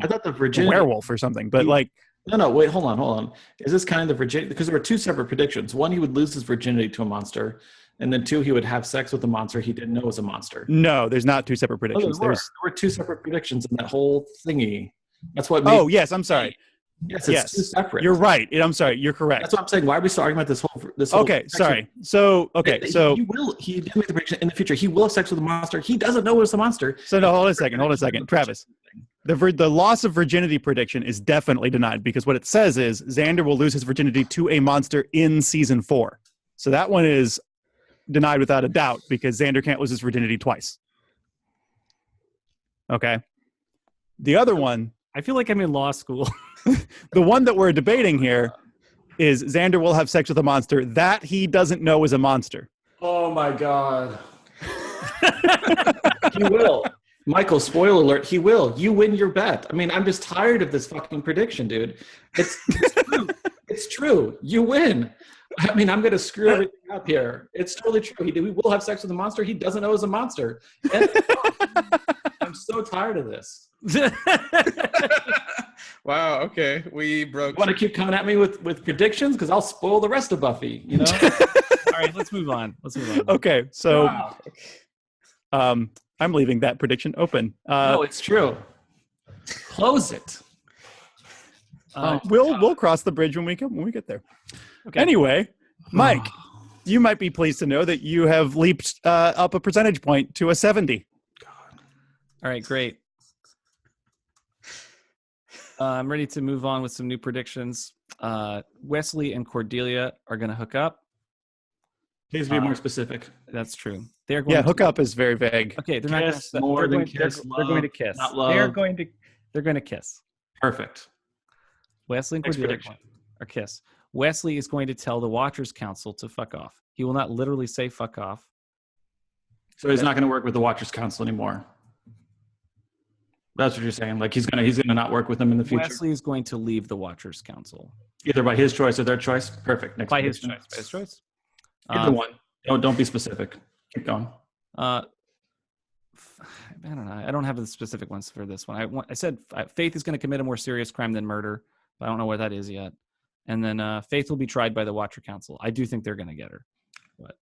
werewolf or something. But no, wait, hold on. Is this kind of the virginity? Because there were two separate predictions. One, he would lose his virginity to a monster. And then two, he would have sex with a monster he didn't know was a monster. No, there's not two separate predictions. There were two separate predictions in that whole thingy. That's what Oh, yes, I'm sorry. Yes, it's two separate. You're right. I'm sorry. You're correct. That's what I'm saying. Why are we still arguing about this whole Okay, sorry. So he did make the prediction in the future. He will have sex with a monster. He doesn't know it's a monster. So no, hold on a second. Travis. The loss of virginity prediction is definitely denied because what it says is Xander will lose his virginity to a monster in season 4. So that one is denied without a doubt because Xander can't lose his virginity twice. Okay. The other one, I feel like I'm in law school. the one that we're debating here is Xander will have sex with a monster that he doesn't know is a monster. Oh my God. He will. Michael, spoiler alert, he will. You win your bet. I mean, I'm just tired of this fucking prediction, dude. It's true. It's true. You win. I mean, I'm going to screw everything up here. It's totally true. He will have sex with a monster he doesn't know is a monster. And I'm so tired of this. Wow, okay. We broke. You want to keep coming at me with predictions? Because I'll spoil the rest of Buffy, you know? All right, let's move on. Okay, so I'm leaving that prediction open. No, it's true. Close it. We'll cross the bridge when we get there. Okay. Anyway, Mike, you might be pleased to know that you have leaped up a percentage point to a 70. God. All right, great. I'm ready to move on with some new predictions. Wesley and Cordelia are going to hook up. Please be more specific. That's true. They're going hook up is very vague. Okay, they're kiss, not more going than to kiss. they're going to kiss. Not love. They're going to kiss. Perfect. Wesley and Next Cordelia prediction. are kiss. Wesley is going to tell the Watchers Council to fuck off. He will not literally say fuck off. So he's not going to work with the Watchers Council anymore. That's what you're saying. Like he's gonna not work with them in the future. Wesley is going to leave the Watchers Council. Either by his choice or their choice. Perfect. Next By his prediction. choice. By his choice. Either one. Don't be specific. Keep going. I don't know. I don't have the specific ones for this one. I said Faith is going to commit a more serious crime than murder, but I don't know what that is yet. And then Faith will be tried by the Watcher Council. I do think they're going to get her. But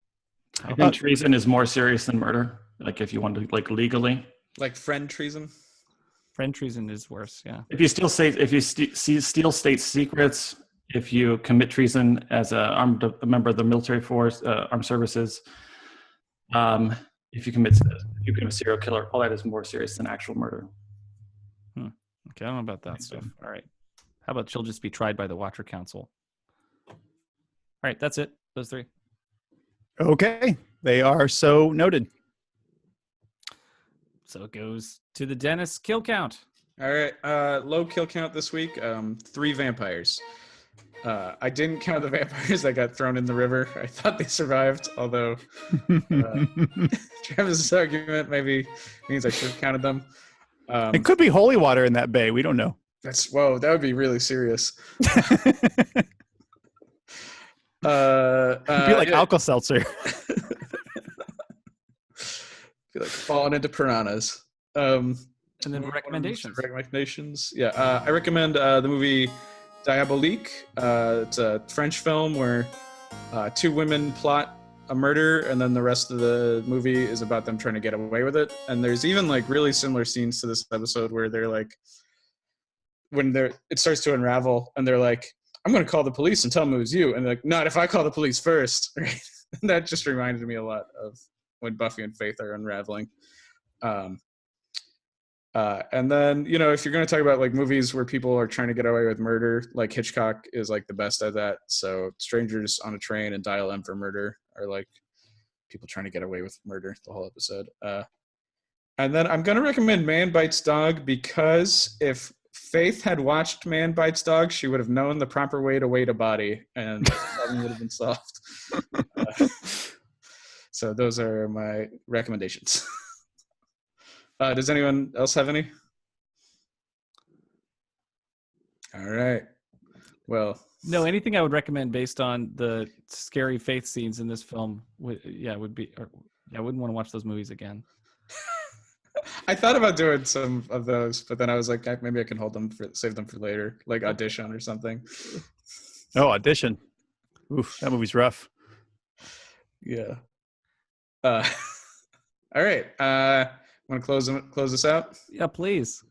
I think treason is more serious than murder. Like if you want to like legally. Like friend treason. Friend treason is worse. Yeah. If you steal state secrets, if you commit treason as a member of the military force, armed services, if you commit a serial killer, all that is more serious than actual murder. Okay, I don't know about that stuff. All right. How about she'll just be tried by the Watcher Council? All right, that's it. Those three. Okay, they are so noted. So it goes to the Dennis kill count. All right, low kill count this week. 3 vampires. I didn't count the vampires that got thrown in the river. I thought they survived, although Travis's argument maybe means I should have counted them. It could be holy water in that bay. We don't know. That would be really serious. It'd be like Alka-Seltzer. Be like falling into piranhas. And then recommendations. Yeah, I recommend the movie Diabolique. It's a French film where 2 women plot a murder, and then the rest of the movie is about them trying to get away with it. And there's even like really similar scenes to this episode where they're like, it starts to unravel, and they're like, "I'm going to call the police and tell them it was you," and they're like, "Not if I call the police first." Right? And that just reminded me a lot of when Buffy and Faith are unraveling. And then, if you're going to talk about like movies where people are trying to get away with murder, like Hitchcock is like the best at that. So Strangers on a Train and Dial M for Murder are like people trying to get away with murder the whole episode. And then I'm going to recommend Man Bites Dog because if Faith had watched Man Bites Dog, she would have known the proper way to weight a body, and the problem would have been solved. So those are my recommendations. Does anyone else have any? All right. Well, No, anything I would recommend based on the scary Faith scenes in this film would be. I wouldn't want to watch those movies again. I thought about doing some of those, but then I was like, maybe I can save them for later, like Audition or something. Oh, Audition. Oof, that movie's rough. Yeah. All right. Want to close this out? Yeah, please.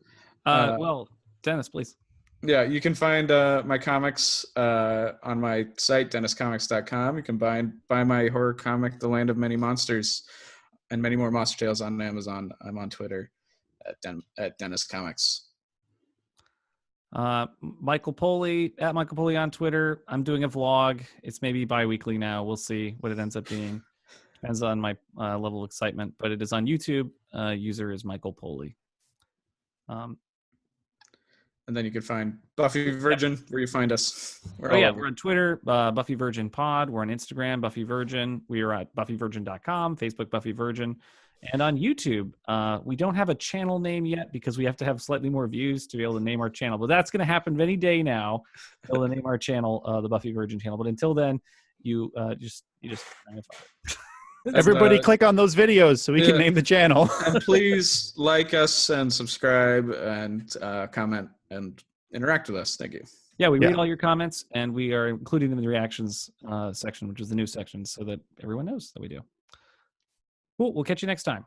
Well, Dennis, please. Yeah, you can find my comics on my site, DennisComics.com. You can buy my horror comic, The Land of Many Monsters, and many more Monster Tales on Amazon. I'm on Twitter at Dennis Comics. Michael Poley at Michael Poley on Twitter. I'm doing a vlog. It's maybe bi-weekly now. We'll see what it ends up being. Depends on my level of excitement, but it is on YouTube. User is Michael Poley. And then you can find Buffy Virgin, where you find us. We're on Twitter, Buffy Virgin Pod. We're on Instagram, Buffy Virgin. We are at buffyvirgin.com, Facebook, Buffy Virgin. And on YouTube, we don't have a channel name yet because we have to have slightly more views to be able to name our channel. But that's going to happen any day now. Be able to name our channel the Buffy Virgin channel. But until then, you just magnify it. Everybody click on those videos so we can name the channel. And please like us and subscribe and comment and interact with us. Thank you. Yeah, we read all your comments and we are including them in the reactions section, which is the new section, so that everyone knows that we do. Cool. We'll catch you next time.